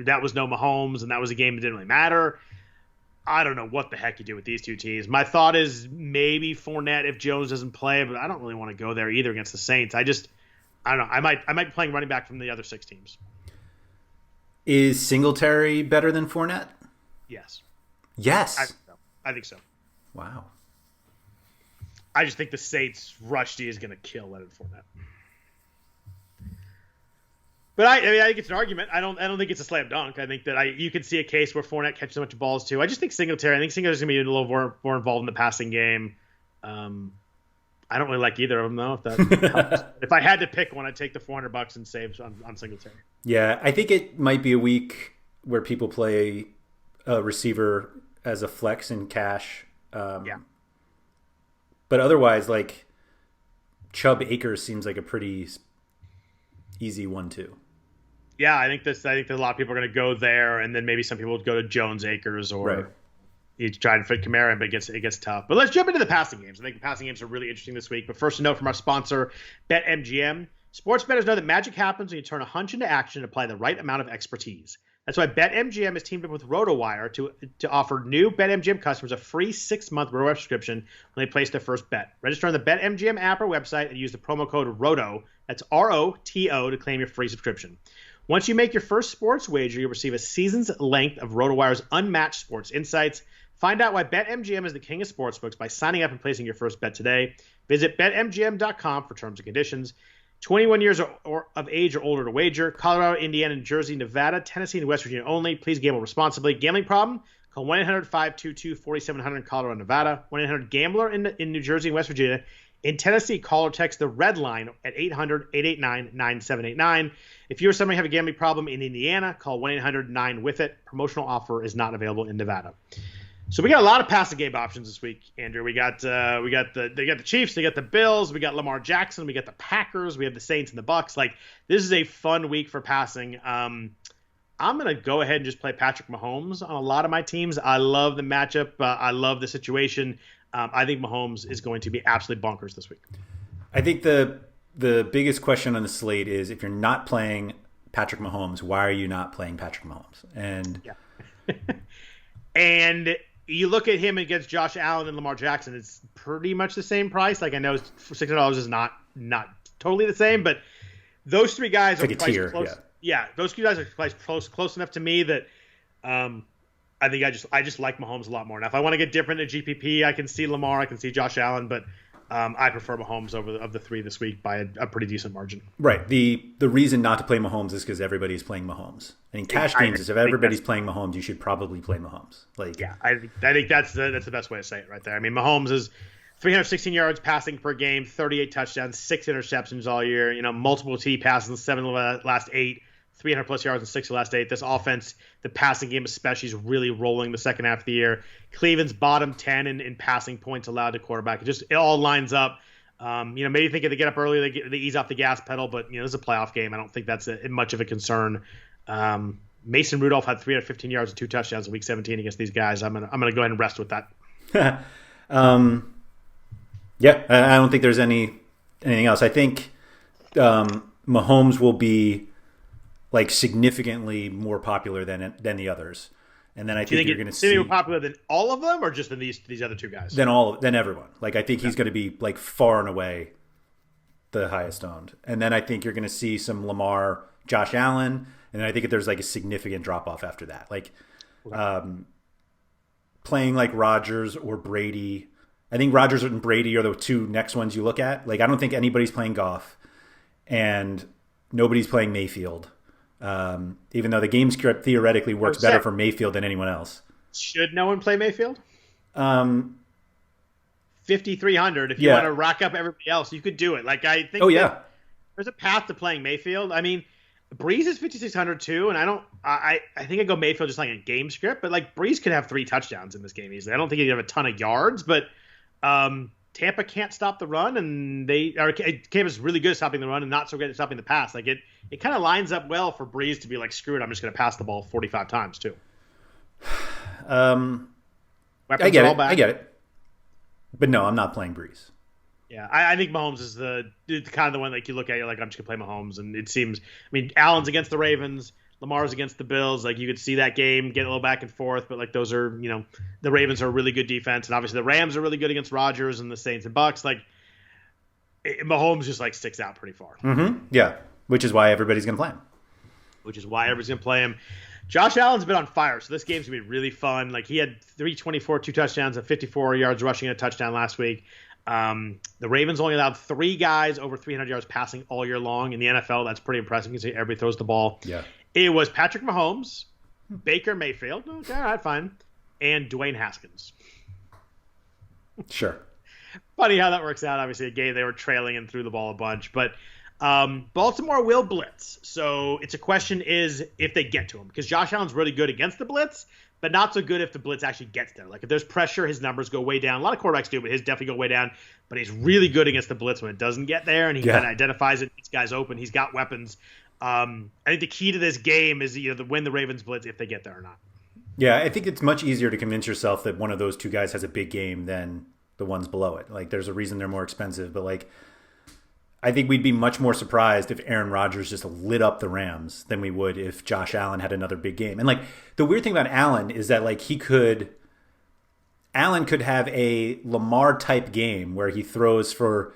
that was no Mahomes, and that was a game that didn't really matter. I don't know what the heck you do with these two teams. My thought is maybe Fournette if Jones doesn't play, but I don't really want to go there either against the Saints. I don't know. I might be playing running back from the other 6 teams. Is Singletary better than Fournette? Yes. Yes. I think so. Wow. I just think the Saints rush D is going to kill Leonard Fournette. But I think it's an argument. I don't think it's a slam dunk. I think that you could see a case where Fournette catches a bunch of balls too. I just think Singletary's going to be a little more involved in the passing game. I don't really like either of them though. If that helps. If I had to pick one, I'd take the $400 and save on Singletary. Yeah, I think it might be a week where people play a receiver as a flex in cash. Yeah. But otherwise, like, Chubb Akers seems like a pretty easy one too. Yeah, I think that a lot of people are going to go there, and then maybe some people would go to Jones Akers or you try to fit Kamara in, but it gets tough. But let's jump into the passing games. I think the passing games are really interesting this week. But first, a note from our sponsor, BetMGM. Sports bettors know that magic happens when you turn a hunch into action and apply the right amount of expertise. That's why BetMGM has teamed up with RotoWire to offer new BetMGM customers a free 6-month RotoWire subscription when they place their first bet. Register on the BetMGM app or website and use the promo code ROTO, that's ROTO, to claim your free subscription. Once you make your first sports wager, you'll receive a season's length of RotoWire's unmatched sports insights. Find out why BetMGM is the king of sportsbooks by signing up and placing your first bet today. Visit BetMGM.com for terms and conditions. 21 years of age or older to wager. Colorado, Indiana, New Jersey, Nevada, Tennessee, and West Virginia only. Please gamble responsibly. Gambling problem? Call 1-800-522-4700 in Colorado, Nevada. 1-800-GAMBLER in New Jersey and West Virginia. In Tennessee, call or text the red line at 800-889-9789. If you or somebody have a gambling problem in Indiana, call 1-800-9-WITH-IT. Promotional offer is not available in Nevada. So we got a lot of passing game options this week, Andrew. They got the Chiefs, they got the Bills, we got Lamar Jackson, we got the Packers, we have the Saints and the Bucks. Like, this is a fun week for passing. I'm gonna go ahead and just play Patrick Mahomes on a lot of my teams. I love the matchup. I love the situation. I think Mahomes is going to be absolutely bonkers this week. I think the biggest question on the slate is, if you're not playing Patrick Mahomes, why are you not playing Patrick Mahomes? And and you look at him against Josh Allen and Lamar Jackson, it's pretty much the same price. Like, I know $600 is not totally the same, but those three guys are priced close. Yeah, those two guys are priced close enough to me that I think I just like Mahomes a lot more. Now, if I want to get different in GPP, I can see Lamar, I can see Josh Allen, but I prefer Mahomes of the three this week by a pretty decent margin. Right. The reason not to play Mahomes is because everybody's playing Mahomes. And in cash games, if everybody's playing Mahomes, you should probably play Mahomes. Like, yeah, I think that's the best way to say it right there. I mean, Mahomes is 316 yards passing per game, 38 touchdowns, 6 interceptions all year. Multiple TD passes, 7 of the last 8. 300 plus yards in 6 of the last 8. This offense, the passing game especially, is really rolling the second half of the year. Cleveland's bottom 10 in passing points allowed to quarterback. It all lines up. Maybe think if they get up early, they ease off the gas pedal, but this is a playoff game. I don't think that's much of a concern. Mason Rudolph had 315 yards and 2 touchdowns in week 17 against these guys. I'm gonna go ahead and rest with that. Yeah, I don't think there's anything else. I think Mahomes will be like significantly more popular than the others, and then I think you're going to see more popular than all of them, or just than these other two guys. Than everyone. Like, I think he's going to be like far and away the highest owned, and then I think you're going to see some Lamar, Josh Allen, and then I think there's like a significant drop off after that. Like, playing like Rodgers or Brady. I think Rodgers and Brady are the two next ones you look at. Like, I don't think anybody's playing Goff, and Nobody's playing Mayfield, even though the game script theoretically works better for Mayfield than anyone else. Should no one play Mayfield? 5,300. If you want to rack up everybody else, you could do it. Like I think. There's a path to playing Mayfield. I mean, Brees is 5,600 too, and I think I go Mayfield just like a game script. But like Brees could have 3 touchdowns in this game easily. I don't think he'd have a ton of yards, but Tampa can't stop the run, and Tampa's really good at stopping the run and not so good at stopping the pass. Like it kind of lines up well for Brees to be like, screw it, I'm just going to pass the ball 45 times too. I get it. But no, I'm not playing Brees. Yeah, I think Mahomes is the kind of the one like you look at, you're like, I'm just going to play Mahomes. And it seems, I mean, Allen's against the Ravens, Lamar's against the Bills. Like you could see that game get a little back and forth, but like those are, the Ravens are a really good defense. And obviously the Rams are really good against Rodgers and the Saints and Bucks. Like Mahomes just like sticks out pretty far. Mm-hmm. Yeah, which is why everybody's going to play him. Josh Allen's been on fire, so this game's going to be really fun. Like he had 324, 2 touchdowns, and 54 yards rushing, and a touchdown last week. The Ravens only allowed 3 guys over 300 yards passing all year long in the NFL. That's pretty impressive. You can see everybody throws the ball. Yeah. It was Patrick Mahomes, Baker Mayfield, okay, all right, fine, and Dwayne Haskins. Sure. Funny how that works out. Obviously, a game they were trailing and threw the ball a bunch, but Baltimore will blitz. So it's a question is if they get to him, because Josh Allen's really good against the blitz, but not so good if the blitz actually gets there. Like if there's pressure, his numbers go way down. A lot of quarterbacks do, but his definitely go way down. But he's really good against the blitz when it doesn't get there, and he kind of identifies it. These guys open. He's got weapons. I think the key to this game is win the Ravens blitz if they get there or not. Yeah, I think it's much easier to convince yourself that one of those 2 guys has a big game than the ones below it. Like there's a reason they're more expensive, but like I think we'd be much more surprised if Aaron Rodgers just lit up the Rams than we would if Josh Allen had another big game. And like the weird thing about Allen is that like Allen could have a Lamar type game where he throws for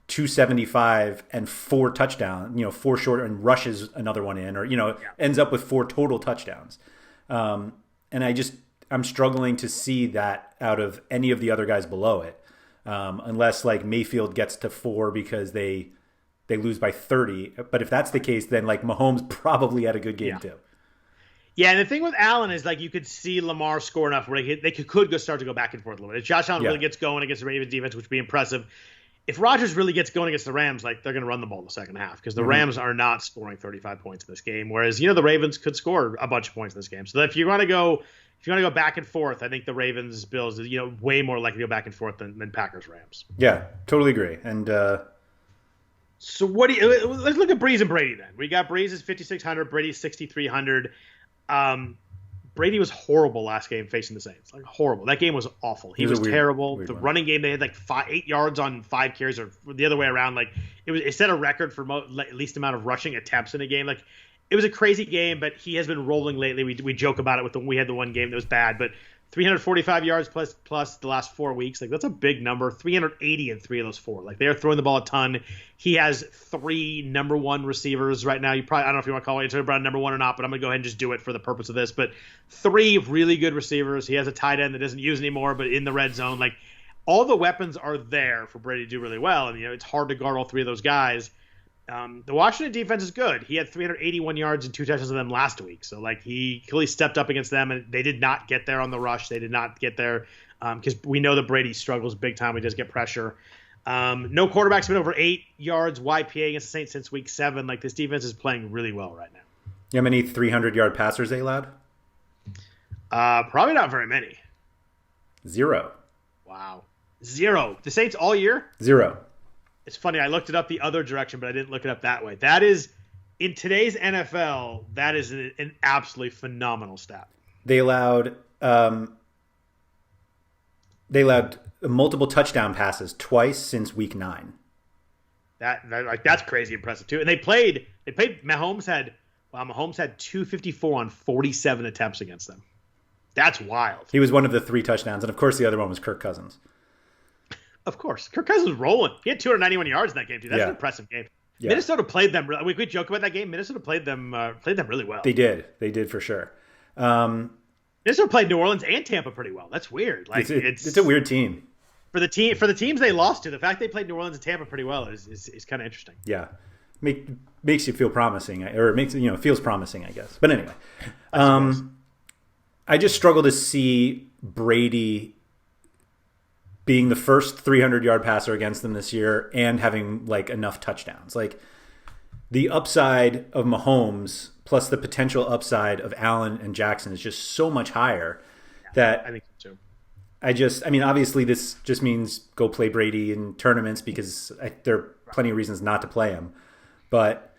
275 and 4 touchdowns, 4 short, and rushes another one in, or ends up with 4 total touchdowns. And I'm struggling to see that out of any of the other guys below it, unless like Mayfield gets to 4 because they lose by 30. But if that's the case, then like Mahomes probably had a good game too. Yeah, and the thing with Allen is like you could see Lamar score enough where they could start to go back and forth a little bit. If Josh Allen really gets going against the Ravens defense, which would be impressive. If Rodgers really gets going against the Rams, like they're going to run the ball in the second half because the Rams are not scoring 35 points in this game, whereas the Ravens could score a bunch of points in this game. So if you want to go back and forth, I think the Ravens Bills is way more likely to go back and forth than Packers Rams. Yeah, totally agree. And so let's look at Brees and Brady then. We got Brees is 5,600, Brady's 6,300. Brady was horrible last game facing the Saints. Like horrible. That game was awful. He was terrible. The running game, they had like 8 yards on 5 carries, or the other way around. Like it set a record for least amount of rushing attempts in a game. Like it was a crazy game, but he has been rolling lately. We joke about it we had the one game that was bad, but 345 yards plus the last 4 weeks. Like that's a big number. 380 in 3 of those 4. Like they are throwing the ball a ton. He has 3 number 1 receivers right now. I don't know if you want to call it number 1 or not, but I'm gonna go ahead and just do it for the purpose of this. But 3 really good receivers. He has a tight end that doesn't use anymore, but in the red zone. Like all the weapons are there for Brady to do really well, and it's hard to guard all 3 of those guys. The Washington defense is good. He had 381 yards and 2 touchdowns of them last week. So, like, he clearly stepped up against them, and they did not get there on the rush. They did not get there because we know that Brady struggles big time. He does get pressure. No quarterback's been over 8 yards YPA against the Saints since week 7. Like, this defense is playing really well right now. You know how many 300-yard passers they allowed? Probably not very many. 0. Wow. 0. The Saints all year? 0. It's funny, I looked it up the other direction, but I didn't look it up that way. That is, in today's NFL, that is an absolutely phenomenal stat. They allowed multiple touchdown passes twice since week 9. That's crazy impressive too. And they played Mahomes had 254 on 47 attempts against them. That's wild. He was one of the 3 touchdowns, and of course the other one was Kirk Cousins. Of course. Kirk Cousins was rolling. He had 291 yards in that game, too. That's an impressive game. Yeah. Minnesota played them. We joke about that game. Minnesota played them really well. They did. They did for sure. Minnesota played New Orleans and Tampa pretty well. That's weird. Like it's a weird team. For the teams they lost to, the fact they played New Orleans and Tampa pretty well is kind of interesting. Yeah. makes you feel promising, or it makes feels promising, I guess. But anyway, I just struggle to see Brady being the first 300-yard passer against them this year and having like enough touchdowns. Like the upside of Mahomes plus the potential upside of Allen and Jackson is just so much higher that I think so too. Obviously this just means go play Brady in tournaments because there are plenty of reasons not to play him. But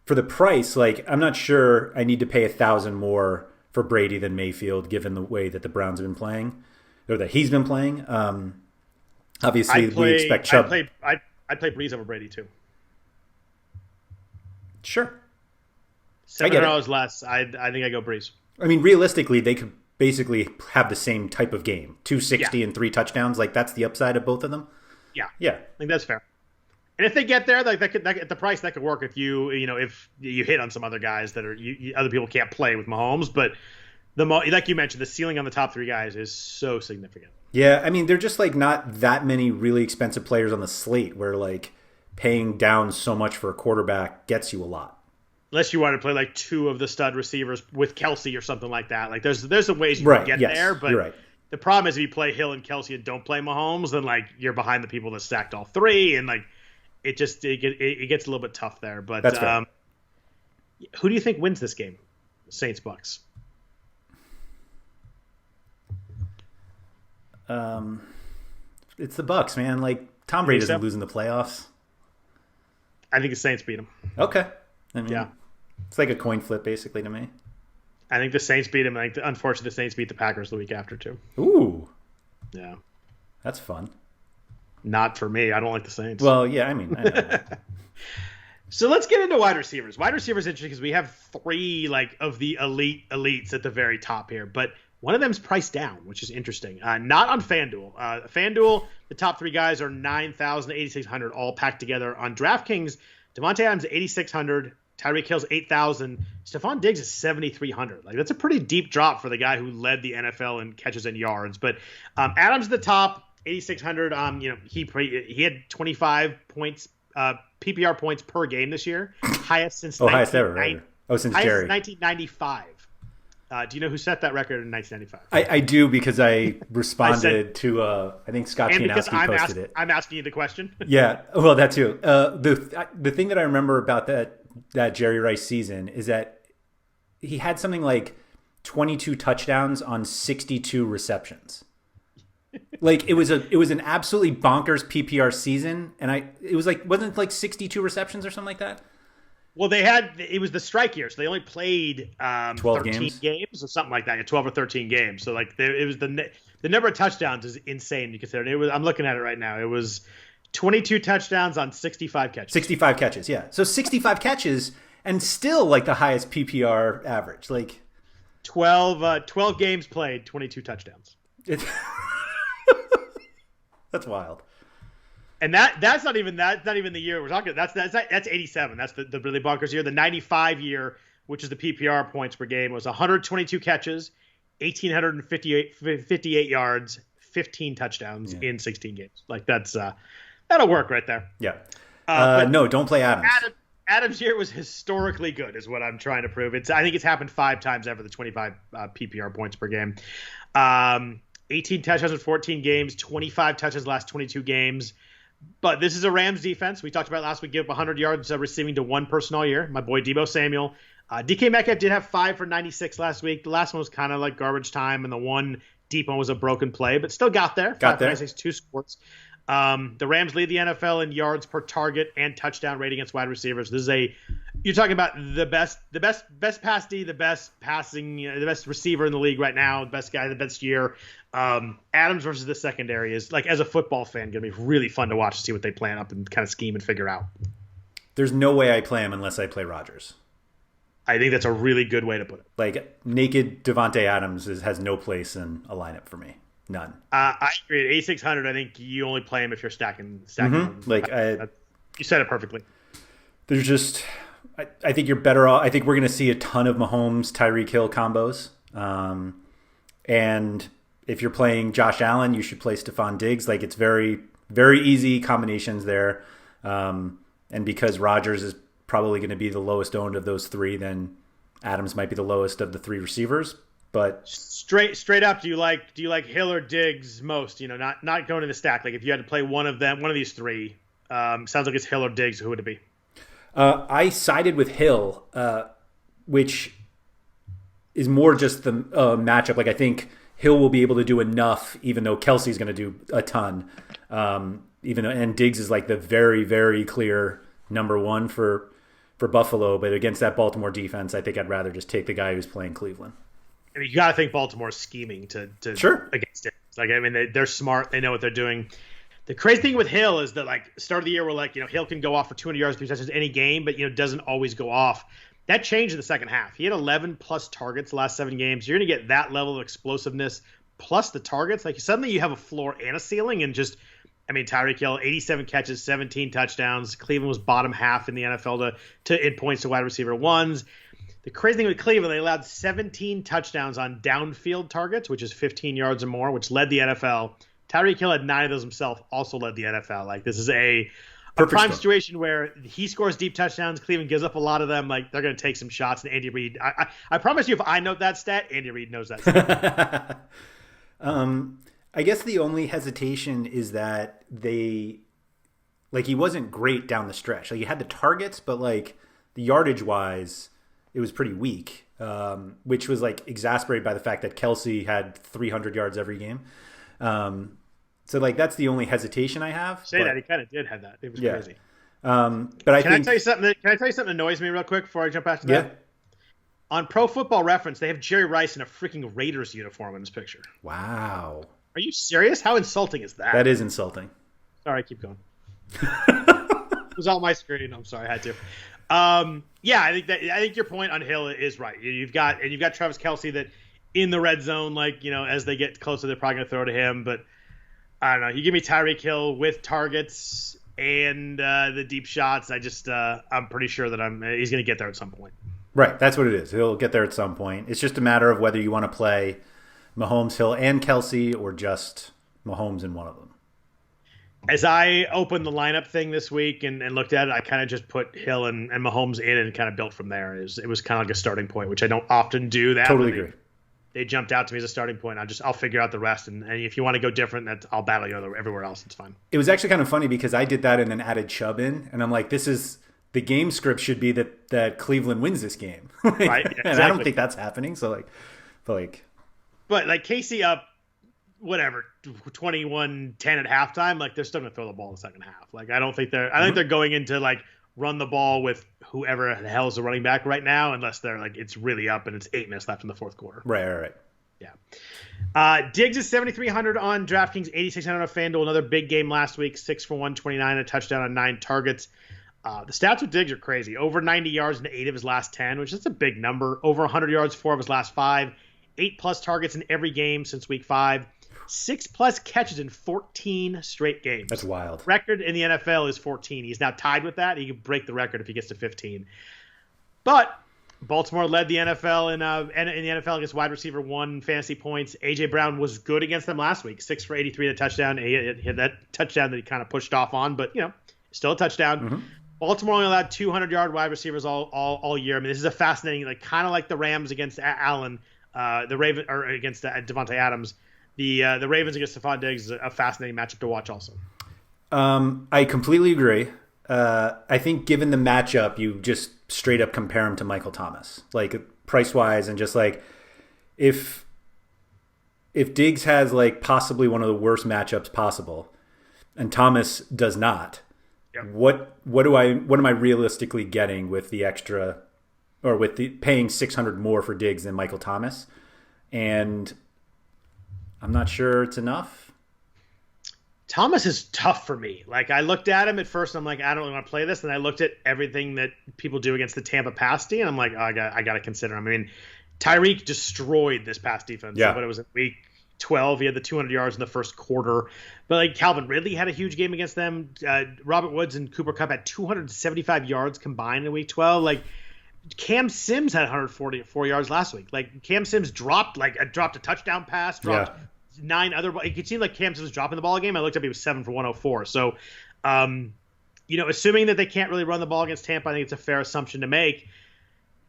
for the price, like I'm not sure I need to pay $1,000 more for Brady than Mayfield, given the way that the Browns have been playing, or that he's been playing. Obviously, we expect Chubb. I'd play Brees over Brady too. Sure. $700 less. I think I go Brees. I mean, realistically, they could basically have the same type of game: 260 and 3 touchdowns. Like that's the upside of both of them. Yeah, yeah, I think that's fair. And if they get there, like at the price, that could work. If if you hit on some other guys that are other people can't play with Mahomes, but like you mentioned, the ceiling on the top 3 guys is so significant. Yeah, I mean, they're just like not that many really expensive players on the slate where like paying down so much for a quarterback gets you a lot. Unless you want to play like 2 of the stud receivers with Kelsey or something like that. Like there's some ways you can get there, but you're right. The problem is if you play Hill and Kelsey and don't play Mahomes, then like you're behind the people that stacked all 3, and like it gets a little bit tough there. But that's fair. Who do you think wins this game? Saints Bucks. It's the Bucks, man. Like Tom Brady doesn't lose in the playoffs. I think the Saints beat him. Okay. I mean, yeah. It's like a coin flip, basically, to me. I think the Saints beat him. Unfortunately, the Saints beat the Packers the week after, too. Ooh. Yeah. That's fun. Not for me. I don't like the Saints. Well, yeah, I mean. I know. So let's get into wide receivers. Wide receivers is interesting because we have 3 like of the elites at the very top here, but one of them is priced down, which is interesting. Not on FanDuel. FanDuel, the top 3 guys are $9,000 to $8,600 all packed together. On DraftKings, Devontae Adams $8,600, Tyreek Hill's $8,000, Stephon Diggs is $7,300. Like that's a pretty deep drop for the guy who led the NFL in catches and yards. But Adams at the top, $8,600. He had 25 points, PPR points per game this year, highest since highest ever, right? Since Jerry. 1995. Do you know who set that record in 1995? I do because I responded to I think Scott Chianowski posted it. I'm asking you the question. Yeah, well, that too. The thing that I remember about that Jerry Rice season is that he had something like 22 touchdowns on 62 receptions. Like it was an absolutely bonkers PPR season, and wasn't it like 62 receptions or something like that? Well, it was the strike year, so they only played 13 games or something like that, 12 or 13 games. So like it was the number of touchdowns is insane. You consider I'm looking at it right now. It was 22 touchdowns on 65 catches. 65 catches, yeah. So 65 catches and still like the highest PPR average. Like 12 games played, 22 touchdowns. That's wild. And that's not even the year we're talking. That's 87. That's the really bonkers year. The 95 year, which is the PPR points per game, was 122 catches, 1,858 yards, 15 touchdowns in 16 games. Like that'll work right there. Yeah. No, don't play Adams. Adams' year was historically good, is what I'm trying to prove. I think it's happened 5 times ever, the 25 PPR points per game. 18 touchdowns in 14 games, 25 touches last 22 games. But this is a Rams defense. We talked about last week, give up 100 yards receiving to one person all year. My boy Deebo Samuel. DK Metcalf did have 5 for 96 last week. The last one was kind of like garbage time, and the one deep one was a broken play, but still got there. 96, 2 scores. The Rams lead the NFL in yards per target and touchdown rating against wide receivers. You're talking about the best pass D, the best passing, the best receiver in the league right now, the best guy, the best year. Adams versus the secondary is, like, as a football fan, going to be really fun to watch to see what they plan up and kind of scheme and figure out. There's no way I play him unless I play Rodgers. I think that's a really good way to put it. Like, naked Devontae Adams has no place in a lineup for me. None. I agree. At 8,600, I think you only play him if you're stacking. Mm-hmm. Like, you said it perfectly. There's just, I think you're better off. I think we're going to see a ton of Mahomes, Tyreek Hill combos. And if you're playing Josh Allen, you should play Stephon Diggs. Like, it's very, very easy combinations there. And because Rodgers is probably going to be the lowest owned of those three, then Adams might be the lowest of the three receivers. But straight up, do you like Hill or Diggs most? Not going in the stack. Like if you had to play one of these three, sounds like it's Hill or Diggs. Who would it be? I sided with Hill, which is more just the matchup. Like I think Hill will be able to do enough, even though Kelsey's going to do a ton. And Diggs is like the very, very clear number one for Buffalo. But against that Baltimore defense, I think I'd rather just take the guy who's playing Cleveland. I mean, you got to think Baltimore's scheming to sure against it. Like, I mean, they're smart. They know what they're doing. The crazy thing with Hill is that, like, start of the year, we're like, Hill can go off for 200 yards, 3 touchdowns any game, but, doesn't always go off. That changed in the second half. He had 11 plus targets the last 7 games. You're going to get that level of explosiveness plus the targets. Like, suddenly you have a floor and a ceiling, and just, I mean, Tyreek Hill, 87 catches, 17 touchdowns. Cleveland was bottom half in the NFL to in points to wide receiver ones. The crazy thing with Cleveland, they allowed 17 touchdowns on downfield targets, which is 15 yards or more, which led the NFL. Tyreek Hill had 9 of those himself, also led the NFL. Like, this is a prime situation where he scores deep touchdowns. Cleveland gives up a lot of them. Like, they're going to take some shots. And Andy Reid, I promise you, if I note that stat, Andy Reid knows that stat. I guess the only hesitation is that he wasn't great down the stretch. Like, he had the targets, but like the yardage wise, it was pretty weak, which was like exasperated by the fact that Kelsey had 300 yards every game. So like that's the only hesitation I have. That he kind of did have that. It was crazy. But Can I tell you something that annoys me real quick before I jump after that? Yeah. On Pro Football Reference, they have Jerry Rice in a freaking Raiders uniform in this picture. Wow. Are you serious? How insulting is that? That is insulting. Sorry, keep going. It was on my screen. I'm sorry, I had to. I think your point on Hill is right. You've got Travis Kelce that in the red zone, like, as they get closer, they're probably going to throw to him. But I don't know. You give me Tyreek Hill with targets and the deep shots. I'm pretty sure that he's going to get there at some point. Right. That's what it is. He'll get there at some point. It's just a matter of whether you want to play Mahomes, Hill, and Kelce, or just Mahomes in one of them. As I opened the lineup thing this week and looked at it, I kind of just put Hill and Mahomes in and kind of built from there. It was kind of like a starting point, which I don't often do that. Totally agree. They jumped out to me as a starting point. I'll figure out the rest. And if you want to go different, I'll battle you everywhere else. It's fine. It was actually kind of funny because I did that and then added Chubb in. And I'm like, the game script should be that Cleveland wins this game. Right. Yeah, exactly. And I don't think that's happening. So But Casey up, whatever, 21-10 at halftime, like they're still going to throw the ball in the second half. Like I think they're going into like run the ball with whoever the hell is the running back right now, unless they're like it's really up and it's 8 minutes left in the fourth quarter. Right. Yeah. Diggs is 7,300 on DraftKings, 8,600 on FanDuel. Another big game last week, 6 for 129, a touchdown on 9 targets. The stats with Diggs are crazy. Over 90 yards in 8 of his last 10, which is a big number. Over 100 yards, 4 of his last 5. 8 plus targets in every game since week 5. 6 plus catches in 14 straight games. That's wild. Record in the NFL is 14. He's now tied with that. He can break the record if he gets to 15. But Baltimore led the NFL in the NFL against wide receiver 1 fantasy points. A.J. Brown was good against them last week. 6 for 83 to touchdown. He had that touchdown that he kind of pushed off on, but still a touchdown. Mm-hmm. Baltimore only allowed 200-yard wide receivers all year. I mean, this is a fascinating, like kind of like the Rams against Allen. The Raven or against Devontae Adams, the Ravens against Stephon Diggs is a fascinating matchup to watch. Also, I completely agree. I think given the matchup, you just straight up compare him to Michael Thomas, like price wise, and just like if Diggs has like possibly one of the worst matchups possible, and Thomas does not, yep. What am I realistically getting with the extra? Or with the paying $600 more for Diggs than Michael Thomas, and I'm not sure it's enough. Thomas is tough for me. Like I looked at him at first, and I'm like, I don't really want to play this. And I looked at everything that people do against the Tampa pass D, and I'm like, oh, I got to consider him. I mean, Tyreek destroyed this pass defense. Yeah. But it was in week 12. He had the 200 yards in the first quarter. But like Calvin Ridley had a huge game against them. Robert Woods and Cooper Kupp had 275 yards combined in week 12. Like. Cam Sims had 144 yards last week. Like Cam Sims dropped a touchdown pass, dropped 9 other. It seemed like Cam Sims was dropping the ball game. I looked up, he was 7 for 104. So assuming that they can't really run the ball against Tampa, I think it's a fair assumption to make.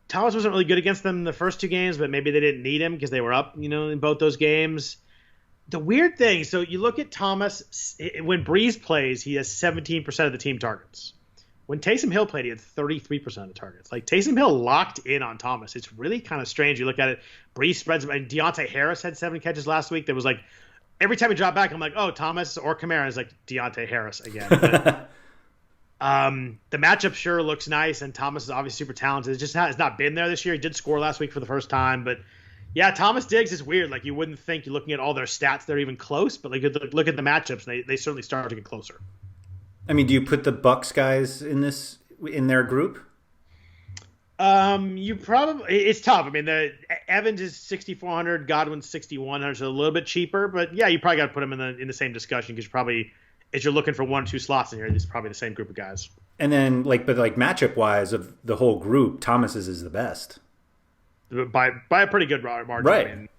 Thomas wasn't really good against them in the first two games, but maybe they didn't need him because they were up, in both those games. The weird thing, so you look at Thomas, when Brees plays, he has 17% of the team targets. When Taysom Hill played, he had 33% of the targets. Like, Taysom Hill locked in on Thomas. It's really kind of strange. You look at it, Brees spreads, and Deontay Harris had 7 catches last week. There was like, every time he dropped back, I'm like, oh, Thomas or Kamara. Is like Deontay Harris again. But, the matchup sure looks nice, and Thomas is obviously super talented. It just has not been there this year. He did score last week for the first time, but yeah, Thomas Diggs is weird. Like, you wouldn't think, you're looking at all their stats, they're even close, but like, look at the matchups, and they certainly start to get closer. I mean, do you put the Bucs guys in their group? You probably, it's tough. I mean, Evans is 6,400, Godwin's 6,100, so a little bit cheaper, but yeah, you probably got to put them in the same discussion because as you're looking for 1 or 2 slots in here, it's probably the same group of guys. And then, but matchup wise of the whole group, Thomas's is the best by a pretty good margin. Right. I mean,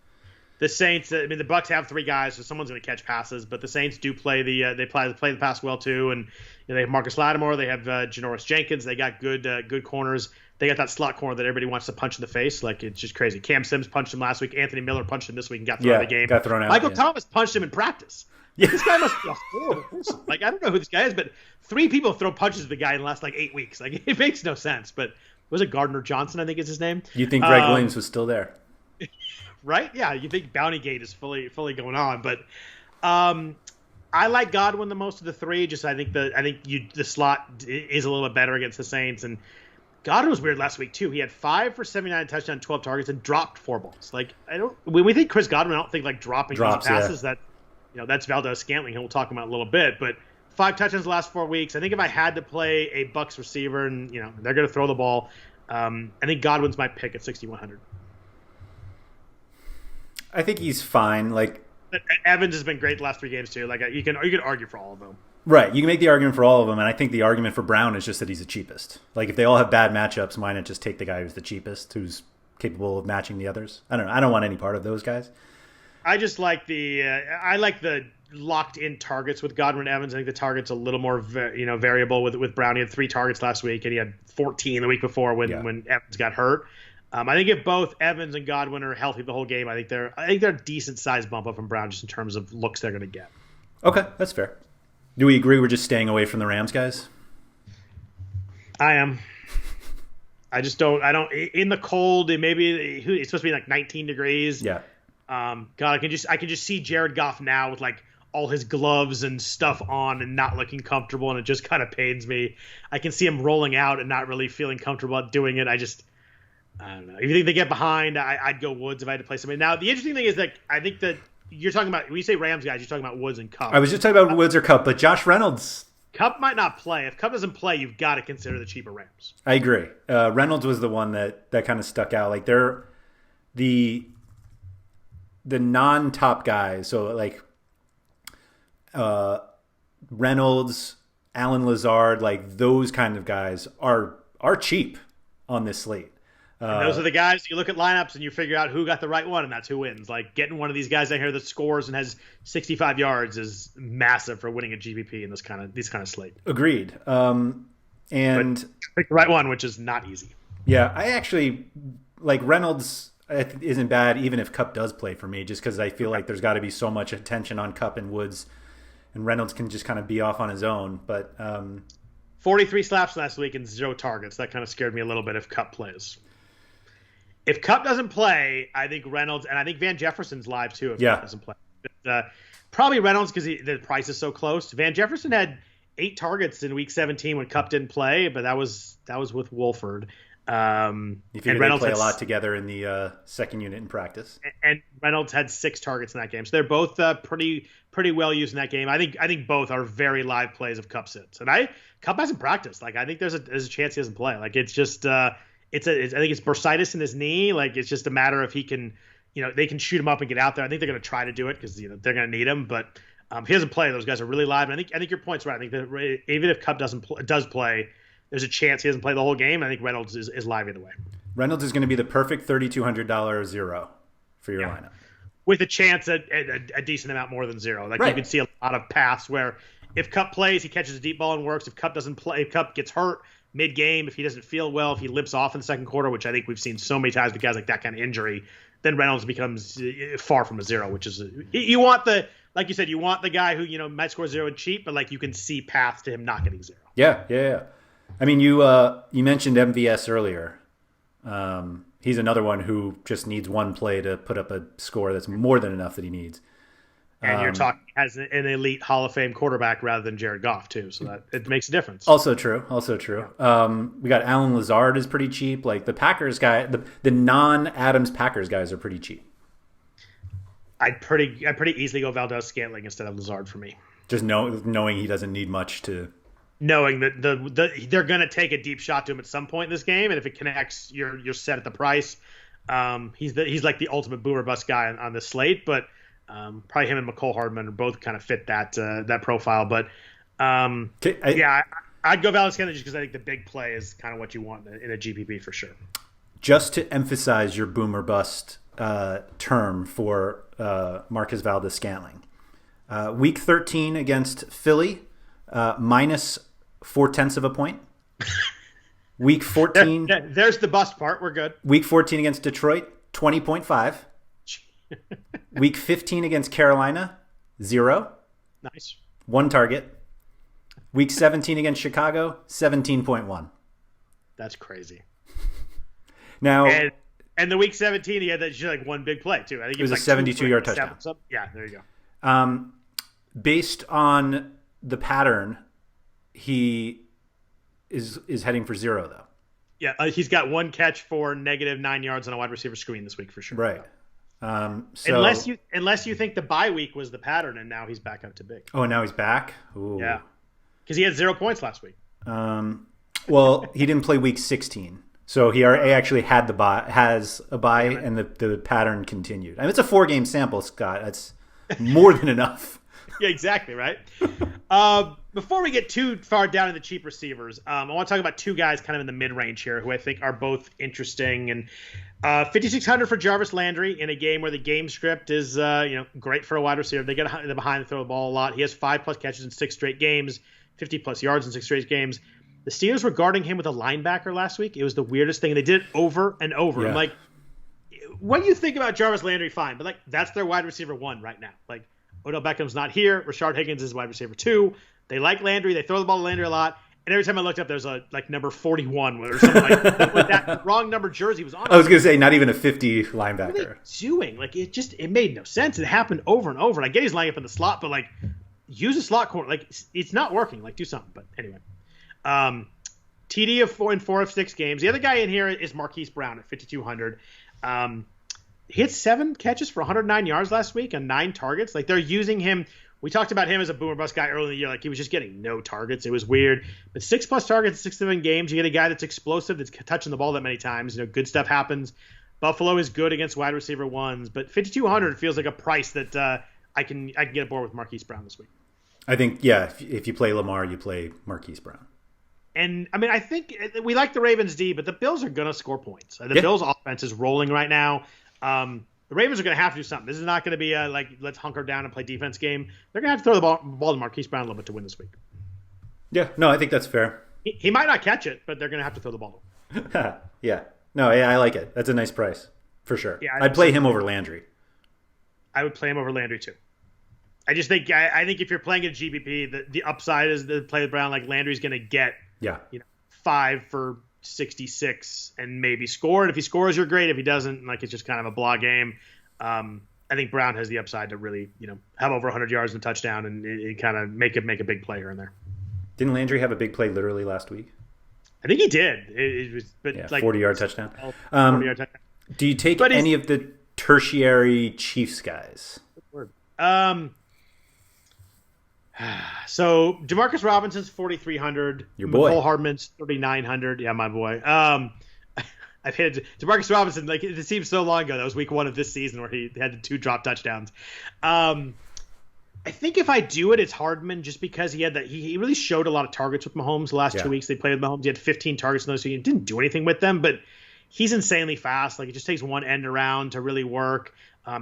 the Saints. I mean, the Bucs have 3 guys, so someone's going to catch passes. But the Saints do play they play the pass well too, and they have Marcus Lattimore, they have Janoris Jenkins, they got good corners. They got that slot corner that everybody wants to punch in the face. Like, it's just crazy. Cam Sims punched him last week. Anthony Miller punched him this week and got thrown out of the game. Got thrown out. Michael Thomas punched him in practice. Yeah. This guy must be a horrible person. Like, I don't know who this guy is, but 3 people throw punches at the guy in the last 8 weeks. Like, it makes no sense. But was it Gardner Johnson, I think is his name? You think Greg Williams was still there? Right? Yeah, you think Bountygate is fully going on, but I like Godwin the most of the 3. Just I think the slot is a little bit better against the Saints, and Godwin was weird last week too. He had 5 for 79, touchdown, 12 targets, and dropped 4 balls. Like, when we think Chris Godwin, I don't think like dropping passes. Yeah. That's Valdez-Scantling, and we'll talk about in a little bit, but 5 touchdowns the last 4 weeks. I think if I had to play a Bucs receiver, and they're going to throw the ball, I think Godwin's my pick at 6,100. I think he's fine. Like, Evans has been great the last 3 games too. Like, you can argue for all of them. Right, you can make the argument for all of them, and I think the argument for Brown is just that he's the cheapest. Like, if they all have bad matchups, why not just take the guy who's the cheapest, who's capable of matching the others? I don't know. I don't want any part of those guys. I just like the locked-in targets with Godwin Evans. I think the target's a little more variable with Brown. He had 3 targets last week, and he had 14 the week before when Evans got hurt. I think if both Evans and Godwin are healthy the whole game, I think they're a decent size bump up from Brown just in terms of looks they're going to get. Okay, that's fair. Do we agree we're just staying away from the Rams guys? I am. I just don't. I don't. In the cold, it's supposed to be like 19 degrees. Yeah. God, I can just see Jared Goff now with like all his gloves and stuff on and not looking comfortable, and it just kind of pains me. I can see him rolling out and not really feeling comfortable at doing it. I don't know. If you think they get behind, I'd go Woods if I had to play somebody. Now, the interesting thing is that I think that you're talking about, when you say Rams guys, you're talking about Woods and Kupp. I was just talking about Woods or Kupp, but Josh Reynolds. Kupp might not play. If Kupp doesn't play, you've got to consider the cheaper Rams. I agree. Reynolds was the one that kind of stuck out. Like, they're the non-top guys. So, like, Reynolds, Alan Lazard, like those kind of guys are cheap on this slate. And those are the guys you look at lineups and you figure out who got the right one, and that's who wins. Like, getting one of these guys in here that scores and has 65 yards is massive for winning a GPP in this kind of slate. Agreed. And pick the right one, which is not easy. Yeah, I actually like Reynolds. Isn't bad even if Kupp does play for me, just because I feel like there's got to be so much attention on Kupp and Woods, and Reynolds can just kind of be off on his own. But 43 slaps last week and 0 targets. That kind of scared me a little bit if Kupp plays. If Kupp doesn't play, I think Reynolds, and I think Van Jefferson's live too if Kupp doesn't play. But, probably Reynolds because the price is so close. Van Jefferson had 8 targets in Week 17 when Kupp didn't play, but that was with Wolford. You figure they play a lot together in the second unit in practice. And Reynolds had 6 targets in that game, so they're both pretty well used in that game. I think both are very live plays if Kupp sits, and Kupp hasn't practiced. Like, I think there's a chance he doesn't play. Like, it's just I think it's bursitis in his knee. Like, it's just a matter of he can, they can shoot him up and get out there. I think they're going to try to do it because they're going to need him. But if he doesn't play, those guys are really live. And I think your point's right. I think that even if Kupp does play, there's a chance he doesn't play the whole game. I think Reynolds is live either way. Reynolds is going to be the perfect $3,200 zero for your lineup, with a chance at a decent amount more than 0. Like, right. You can see a lot of paths where if Kupp plays, he catches a deep ball and works. If Kupp doesn't play, if Kupp gets hurt mid-game, if he doesn't feel well, if he limps off in the second quarter, which I think we've seen so many times with guys like that kind of injury, then Reynolds becomes far from a zero, which is you want the, like you said, you want the guy who might score zero and cheap, but like you can see paths to him not getting zero. Yeah. I mean, you mentioned MVS earlier. He's another one who just needs one play to put up a score that's more than enough that he needs. And you're talking as an elite Hall of Fame quarterback rather than Jared Goff too, so that it makes a difference. Also true. We got Alan Lazard is pretty cheap. Like the Packers guy, the non-Adams Packers guys are pretty cheap. I'd pretty easily go Valdez-Scantling instead of Lazard for me. Just knowing he doesn't need much to. Knowing that they're going to take a deep shot to him at some point in this game, and if it connects, you're set at the price. He's like the ultimate boomer bust guy on the slate, but. Probably him and McCole Hardman are both kind of fit that profile, but I'd go Valdez-Scantling just because I think the big play is kind of what you want in a GPP for sure. Just to emphasize your boomer bust term for Marquez Valdez-Scantling, week 13 against Philly, minus 0.4 of a point. Week 14, there's the bust part. We're good. Week 14 against Detroit, 20.5. Week 15 against Carolina, 0. Nice. 1 target. Week 17 against Chicago, 17.1. That's crazy. Now, and the week 17 he had that one big play too. I think it was a 72-yard touchdown. Yeah, there you go. Based on the pattern, he is heading for 0 though. Yeah, he's got 1 catch for -9 yards on a wide receiver screen this week for sure. Right. Unless you think the bye week was the pattern and now he's back up to big. Oh, now he's back? Ooh. Yeah. Because he had 0 points last week. Well, he didn't play week 16. So he actually has a bye, and the pattern continued. I mean, it's a 4-game sample, Scott. That's more than enough. Yeah, exactly, right? Before we get too far down in the cheap receivers, I want to talk about 2 guys kind of in the mid-range here who I think are both interesting. And 5,600 for Jarvis Landry in a game where the game script is great for a wide receiver. They get behind and throw the ball a lot. He has 5+ catches in 6 straight games, 50+ yards in 6 straight games. The Steelers were guarding him with a linebacker last week. It was the weirdest thing. They did it over and over. Yeah. I'm like, what do you think about Jarvis Landry? Fine, but that's their wide receiver 1 right now. Like, Odell Beckham's not here. Rashard Higgins is wide receiver 2. They like Landry. They throw the ball to Landry a lot. And every time I looked up, there's number 41 or something with that wrong number jersey was on. I was going to say, not even a 50 linebacker. What are they doing? It made no sense. It happened over and over. And I get he's lining up in the slot, but use a slot corner. It's not working. Do something. But anyway, TD of 4 of 6 games. The other guy in here is Marquis Brown at 5,200. He had 7 catches for 109 yards last week and 9 targets. They're using him. We talked about him as a boomer bust guy early in the year. He was just getting no targets. It was weird. But 6+ targets, 6-7 games. You get a guy that's explosive, that's touching the ball that many times. Good stuff happens. Buffalo is good against wide receiver 1s, but 5,200 feels like a price that I can get aboard with Marquise Brown this week. I think, yeah, if you play Lamar, you play Marquise Brown. And, I mean, I think we like the Ravens D, but the Bills are going to score points. The Bills offense is rolling right now. The Ravens are going to have to do something. This is not going to be a, let's hunker down and play defense game. They're going to have to throw the ball to Marquise Brown a little bit to win this week. Yeah, no, I think that's fair. He might not catch it, but they're going to have to throw the ball to him. Yeah. No, yeah, I like it. That's a nice price, for sure. Yeah, I'd play him over Landry. I would play him over Landry, too. I just think I think if you're playing a GPP, the upside is the play with Brown. Landry's going to get 5 for 66 and maybe score. And if he scores, you're great. If he doesn't, it's just kind of a blah game. I think Brown has the upside to really, have over 100 yards and a touchdown and kind of make a big play here and there. Didn't Landry have a big play literally last week? I think he did. It was, but 40-yard touchdown. 40-yard touchdown. Do you take any of the tertiary Chiefs guys? So Demarcus Robinson's 4,300. Your boy. Cole Hardman's 3,900. Yeah, my boy. I've hit Demarcus Robinson. It seems so long ago. That was week 1 of this season where he had the 2 drop touchdowns. I think if I do it, it's Hardman just because he had that. He really showed a lot of targets with Mahomes the last 2 weeks. They played with Mahomes. He had 15 targets in those 2 games. Didn't do anything with them, but he's insanely fast. It just takes one end around to really work.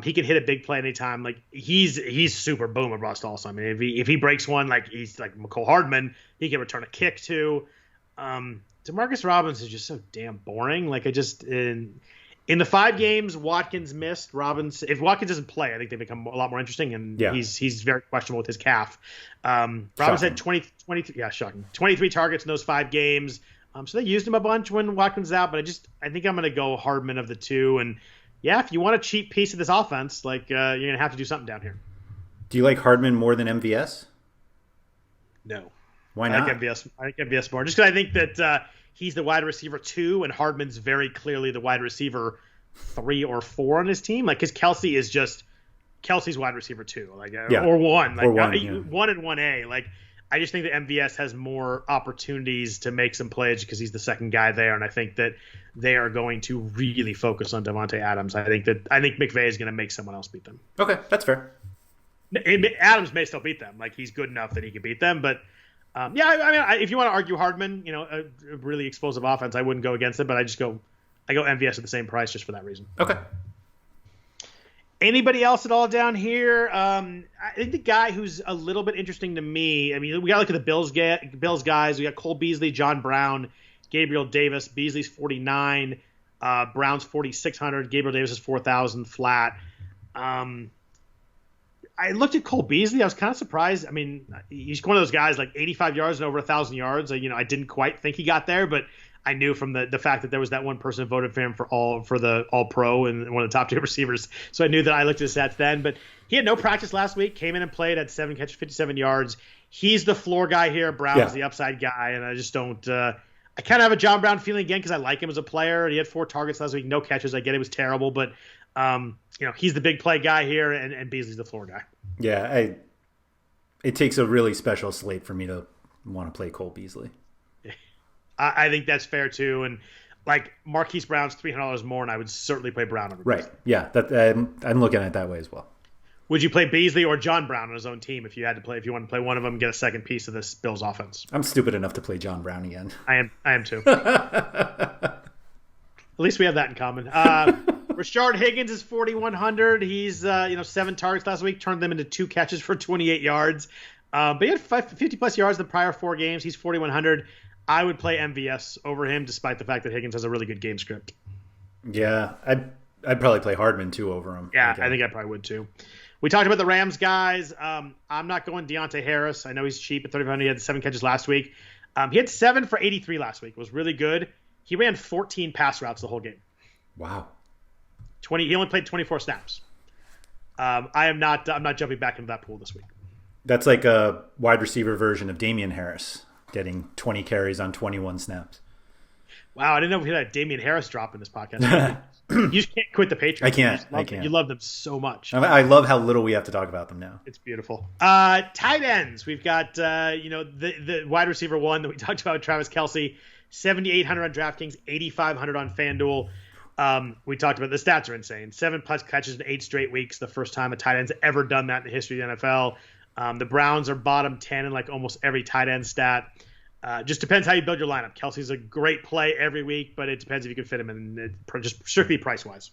He can hit a big play anytime. Like he's super boom or bust also. I mean, if he breaks one, like he's like McCole Hardman, he can return a kick too. Demarcus Robinson is just so damn boring. Like in the 5 games Watkins missed, if Watkins doesn't play, I think they become a lot more interesting. And he's very questionable with his calf. Robinson had 23 targets in those 5 games. So they used him a bunch when Watkins was out, but I think I'm going to go Hardman of the 2. And yeah, if you want a cheap piece of this offense, like you're going to have to do something down here. Do you like Hardman more than MVS? No. Why not? I like MVS more, just because I think that he's the wide receiver 2, and Hardman's very clearly the wide receiver 3 or 4 on his team. Like, because Kelsey's wide receiver 2, like or 1, like 1 and 1A. Like, I just think that MVS has more opportunities to make some plays because he's the second guy there, and I think that they are going to really focus on Devontae Adams. I think McVay is going to make someone else beat them. Okay, that's fair. Adams may still beat them. Like, he's good enough that he could beat them, but. I mean, if you want to argue Hardman, a really explosive offense, I wouldn't go against it, but I go MVS at the same price just for that reason. Okay. Anybody else at all down here? I think the guy who's a little bit interesting to me, I mean, we got to look at the Bills guys. We got Cole Beasley, John Brown, Gabriel Davis. Beasley's 49, Brown's 4,600, Gabriel Davis is 4,000 flat. I looked at Cole Beasley. I was kind of surprised. I mean, he's one of those guys like 85 yards and over 1,000 yards. I didn't quite think he got there, but I knew from the fact that there was that one person who voted for him for the All Pro and one of the top 2 receivers. So I knew that I looked at his stats then. But he had no practice last week. Came in and played, had 7 catches, 57 yards. He's the floor guy here. Brown's the upside guy, and I just don't. I kind of have a John Brown feeling again because I like him as a player. He had 4 targets last week, no catches. I get it was terrible, but he's the big play guy here, and Beasley's the floor guy. Yeah, it takes a really special slate for me to want to play Cole Beasley. I think that's fair too, and like Marquis Brown's $300 more, and I would certainly play Brown over Beasley. Right? Yeah, I'm looking at it that way as well. Would you play Beasley or John Brown on his own team if you want to play one of them, and get a second piece of this Bills offense? I'm stupid enough to play John Brown again. I am too. At least we have that in common. Rashard Higgins is 4,100. He's 7 targets last week, turned them into 2 catches for 28 yards. But he had 50 plus yards in the prior 4 games. He's 4,100. I would play MVS over him, despite the fact that Higgins has a really good game script. Yeah, I'd probably play Hardman too over him. Yeah, I think I probably would too. We talked about the Rams guys. I'm not going Deontay Harris. I know he's cheap at 3,500. He had 7 catches last week. He had 7 for 83 last week. It was really good. He ran 14 pass routes the whole game. Wow. He only played 24 snaps. I'm not jumping back into that pool this week. That's like a wide receiver version of Damian Harris getting 20 carries on 21 snaps. Wow, I didn't know we had a Damian Harris drop in this podcast. You just can't quit the Patriots. I can't. You love them so much. I love how little we have to talk about them now. It's beautiful. Tight ends. We've got the wide receiver 1 that we talked about, Travis Kelce, 7,800 on DraftKings, 8,500 on FanDuel. We talked about the stats are insane. 7 plus catches in 8 straight weeks. The first time a tight end's ever done that in the history of the NFL. The Browns are bottom 10 in like almost every tight end stat. Just depends how you build your lineup. Kelsey's a great play every week, but it depends if you can fit him in, just strictly price wise.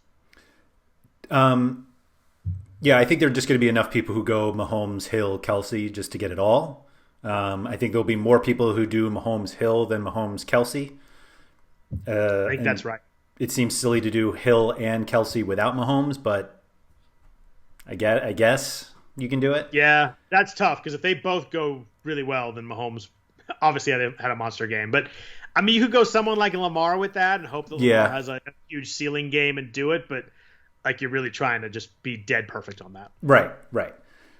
Yeah, I think there are just going to be enough people who go Mahomes, Hill, Kelsey just to get it all. I think there'll be more people who do Mahomes, Hill than Mahomes, Kelsey. I think that's right. It seems silly to do Hill and Kelsey without Mahomes, but I guess you can do it. Yeah, that's tough because if they both go really well, then Mahomes obviously had a monster game. But I mean, you could go someone like Lamar with that and hope that Lamar has a huge ceiling game and do it. But like you're really trying to just be dead perfect on that. Right.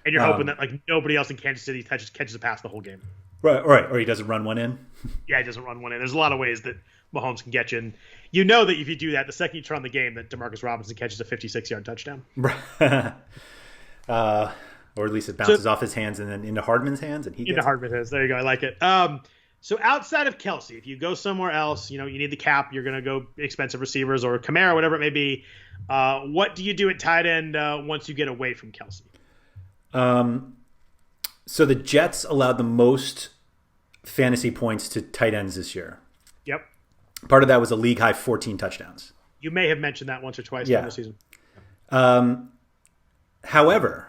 And you're hoping that like nobody else in Kansas City catches a pass the whole game. Right. Or he doesn't run one in. Yeah, he doesn't run one in. There's a lot of ways that Mahomes can get you. And you know that if you do that, the second you turn on the game, that Demarcus Robinson catches a 56-yard touchdown. Or at least it bounces off his hands and then into Hardman's hands. And into Hardman's hands. There you go. I like it. So outside of Kelsey, if you go somewhere else, you need the cap, you're going to go expensive receivers or Kamara, whatever it may be. What do you do at tight end once you get away from Kelsey? So the Jets allowed the most fantasy points to tight ends this year. Yep. Part of that was a league high 14 touchdowns. You may have mentioned that once or twice during the season. However,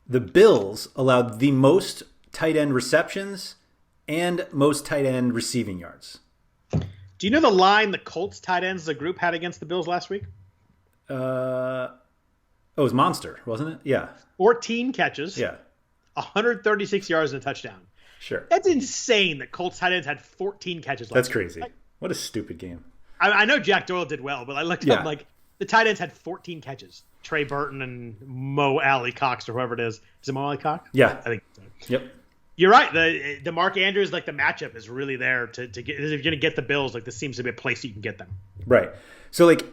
the Bills allowed the most tight end receptions and most tight end receiving yards. Do you know the line the Colts tight ends as a group had against the Bills last week? It was monster, wasn't it? Yeah. 14 catches. Yeah. 136 yards and a touchdown. Sure. That's insane that Colts tight ends had 14 catches last That's week. crazy. What a stupid game. I know Jack Doyle did well, but I looked up like the tight ends had 14 catches. Trey Burton and Mo Alley Cox or whoever it is. Is it Mo Alley Cox? Yeah. I think so. Yep. You're right. The Mark Andrews, like the matchup is really there to get. If you're going to get the Bills, like this seems to be a place you can get them. Right. So like,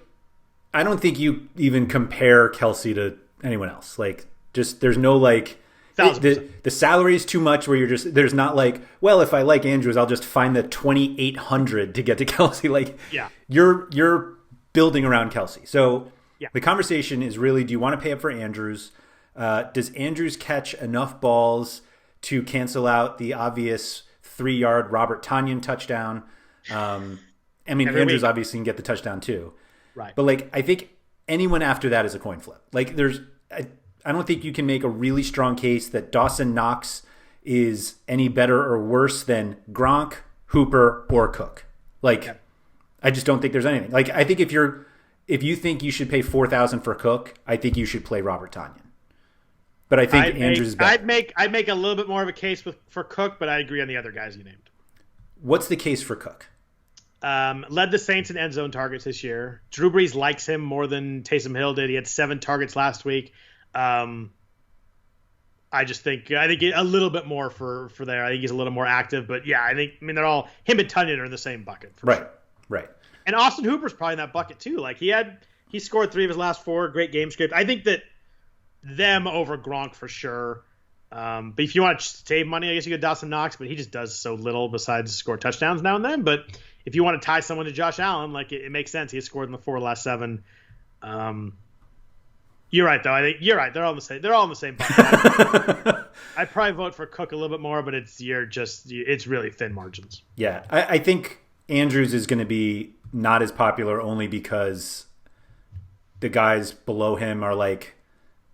I don't think you even compare Kelsey to anyone else. Like, just there's no like the salary is too much. Where you're just there's not like, well, if I like Andrews, I'll just find the 2,800 to get to Kelsey. Like, you're building around Kelsey. So the conversation is really, do you want to pay up for Andrews? Does Andrews catch enough balls to cancel out the obvious 3-yard Robert Tonyan touchdown? I mean, Andrews obviously can get the touchdown too. Right. But like, I think anyone after that is a coin flip. Like I don't think you can make a really strong case that Dawson Knox is any better or worse than Gronk, Hooper, or Cook. Like, I just don't think there's anything. Like, I think if you think you should pay $4,000 for Cook, I think you should play Robert Tonyan. But I think Andrews is better. I'd make a little bit more of a case for Cook, but I agree on the other guys you named. What's the case for Cook? Led the Saints in end zone targets this year. Drew Brees likes him more than Taysom Hill did. He had 7 targets last week. I think a little bit more for there. I think he's a little more active, but yeah, they're all him and Tonyan are in the same bucket. Right. And Austin Hooper's probably in that bucket too. Like he scored 3 of his last 4, great game script. I think that them over Gronk for sure. But if you want to save money, I guess you get Dawson Knox, but he just does so little besides score touchdowns now and then. But if you want to tie someone to Josh Allen, like it makes sense. He scored in the 4 last 7. You're right, though. I think you're right. They're all in the same. They're all in the same bucket. I'd probably vote for Cook a little bit more, but it's really thin margins. Yeah, I think Andrews is going to be not as popular only because the guys below him are like,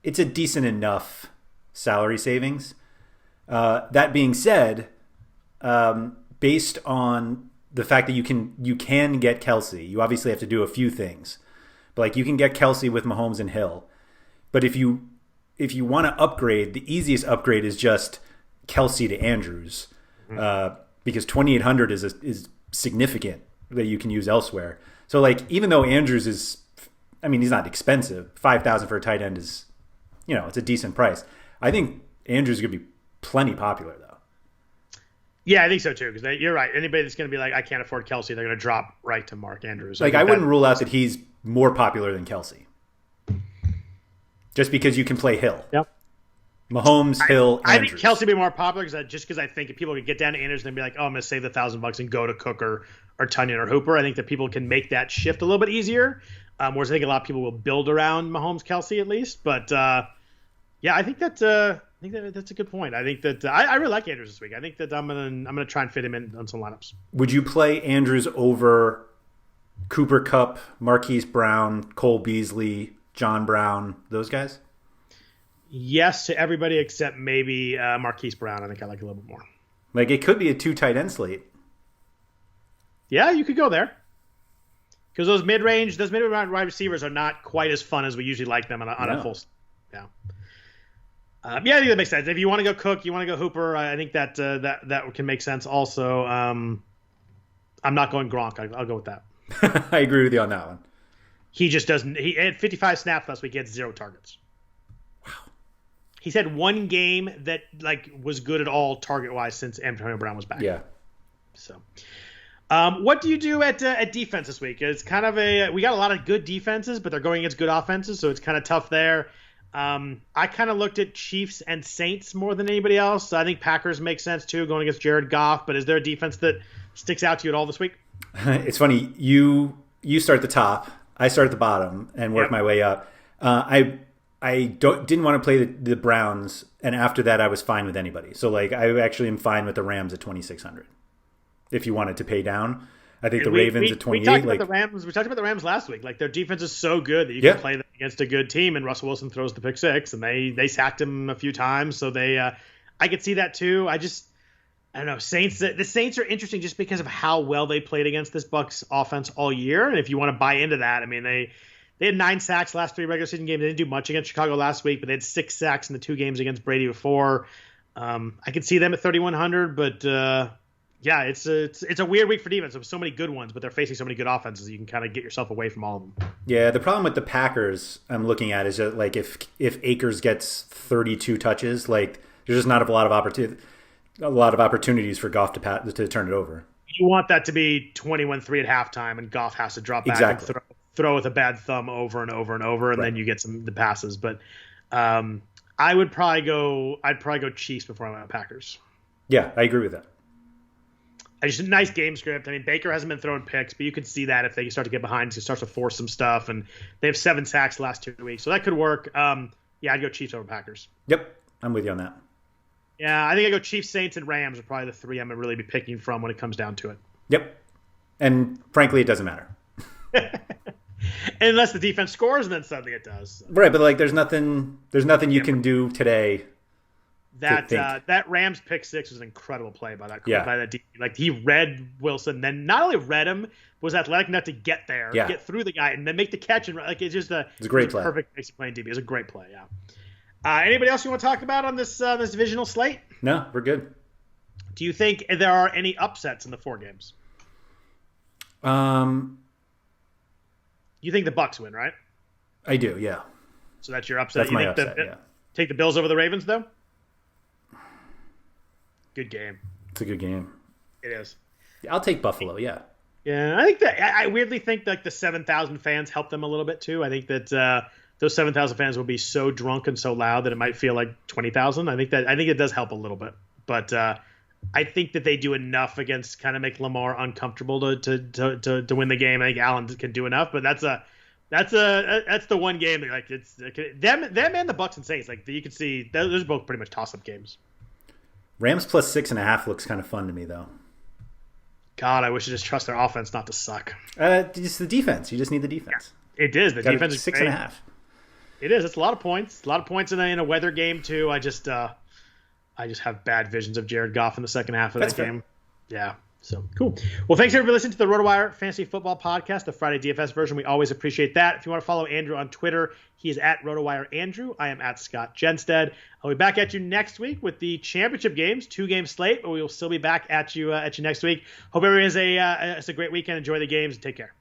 it's a decent enough salary savings. That being said, based on the fact that you can get Kelsey, you obviously have to do a few things. But like, you can get Kelsey with Mahomes and Hill. But if you want to upgrade, the easiest upgrade is just Kelsey to Andrews, because 2,800 is significant that you can use elsewhere. So like, even though Andrews is, he's not expensive. 5,000 for a tight end is, it's a decent price. I think Andrews is going to be plenty popular though. Yeah, I think so too. Because you're right. Anybody that's going to be like, I can't afford Kelsey, they're going to drop right to Mark Andrews. Like, I wouldn't rule out that he's more popular than Kelsey. Just because you can play Hill. Yep. Mahomes, Hill, Andrews. I think Kelsey would be more popular because I think if people could get down to Andrews and be like, oh, I'm going to save the $1,000 and go to Cook or Tonyan or Hooper. I think that people can make that shift a little bit easier. Whereas I think a lot of people will build around Mahomes, Kelsey at least. But yeah, I think that's a good point. I think that I really like Andrews this week. I think that I'm gonna try and fit him in on some lineups. Would you play Andrews over Cooper Kupp, Marquis Brown, Cole Beasley, John Brown, those guys? Yes, to everybody except maybe Marquise Brown. I think I like a little bit more. Like, it could be a 2 tight end slate. Yeah, you could go there. Because those mid-range wide receivers are not quite as fun as we usually like them on a full. Yeah. Yeah, I think that makes sense. If you want to go Cook, you want to go Hooper, I think that can make sense. Also, I'm not going Gronk. I'll go with that. I agree with you on that one. He just doesn't. He had 55 snaps last week. He had 0 targets. Wow. He's had 1 game that was good at all target wise since Antonio Brown was back. Yeah. So, what do you do at defense this week? It's kind of we got a lot of good defenses, but they're going against good offenses, so it's kind of tough there. I kind of looked at Chiefs and Saints more than anybody else. I think Packers make sense too, going against Jared Goff. But is there a defense that sticks out to you at all this week? It's funny. You start at the top. I start at the bottom and work my way up. I didn't want to play the Browns, and after that, I was fine with anybody. So I actually am fine with the Rams at 2,600. If you wanted to pay down, I think the Ravens at 28. We talked about the Rams. We talked about the Rams last week. Their defense is so good that you can play them against a good team, and Russell Wilson throws the pick six, and they sacked him a few times. So I could see that too. I don't know. The Saints are interesting just because of how well they played against this Bucs offense all year. And if you want to buy into that, I mean, they had 9 sacks last 3 regular season games. They didn't do much against Chicago last week, but they had 6 sacks in the 2 games against Brady before. I could see them at 3,100, but yeah, it's a weird week for defense. There's so many good ones, but they're facing so many good offenses. You can kind of get yourself away from all of them. Yeah, the problem with the Packers I'm looking at is that, like, if Akers gets 32 touches, like, there's just not a lot of opportunities for Goff to turn it over. You want that to be 21-3 at halftime, and Goff has to drop back exactly. and throw with a bad thumb over and over and over, and right. then you get the passes. But I'd probably go Chiefs before I went Packers. Yeah, I agree with that. Just a nice game script. I mean, Baker hasn't been throwing picks, but you can see that if they start to get behind, he starts to force some stuff, and they have 7 sacks the last 2 weeks, so that could work. Yeah, I'd go Chiefs over Packers. Yep, I'm with you on that. Yeah, I think I'd go Chiefs, Saints, and Rams are probably the 3 I'm going to really be picking from when it comes down to it. Yep, and frankly, it doesn't matter. Unless the defense scores, and then suddenly it does. Right, but like, there's nothing you can do today. That Rams pick 6 was an incredible play by that DB. Like, he read Wilson, then not only read him, was athletic enough to get there, get through the guy, and then make the catch. And like, it's just a great play. Perfect basic play in DB. It was a great play. Yeah. Anybody else you want to talk about on this divisional slate? No, we're good. Do you think there are any upsets in the 4 games? You think the Bucs win, right? I do, yeah. So that's your upset. That's my upset, yeah. Take the Bills over the Ravens, though? Good game. It's a good game. It is. I'll take Buffalo, yeah. Yeah, I think that I weirdly think like the 7,000 fans help them a little bit too. I think that those 7,000 fans will be so drunk and so loud that it might feel like 20,000. I think it does help a little bit, but I think that they do enough against kind of make Lamar uncomfortable to win the game. I think Allen can do enough, but that's the one game that, like, it's them and the Bucs and Saints. Like, you can see those are both pretty much toss-up games. Rams plus 6.5 looks kind of fun to me, though. God, I wish I just trust their offense not to suck. Just the defense. You just need the defense. Yeah, it is. The defense is 6.5. It is. It's a lot of points. A lot of points in a weather game too. I just have bad visions of Jared Goff in the second half of that game. Yeah. So cool. Well, thanks everybody for listening to the RotoWire Fantasy Football Podcast, the Friday DFS version. We always appreciate that. If you want to follow Andrew on Twitter, he is at RotoWire Andrew. I am at Scott Jenstad. I'll be back at you next week with the championship games, 2-game slate, but we will still be back at you next week. Hope everyone has a great weekend. Enjoy the games and take care.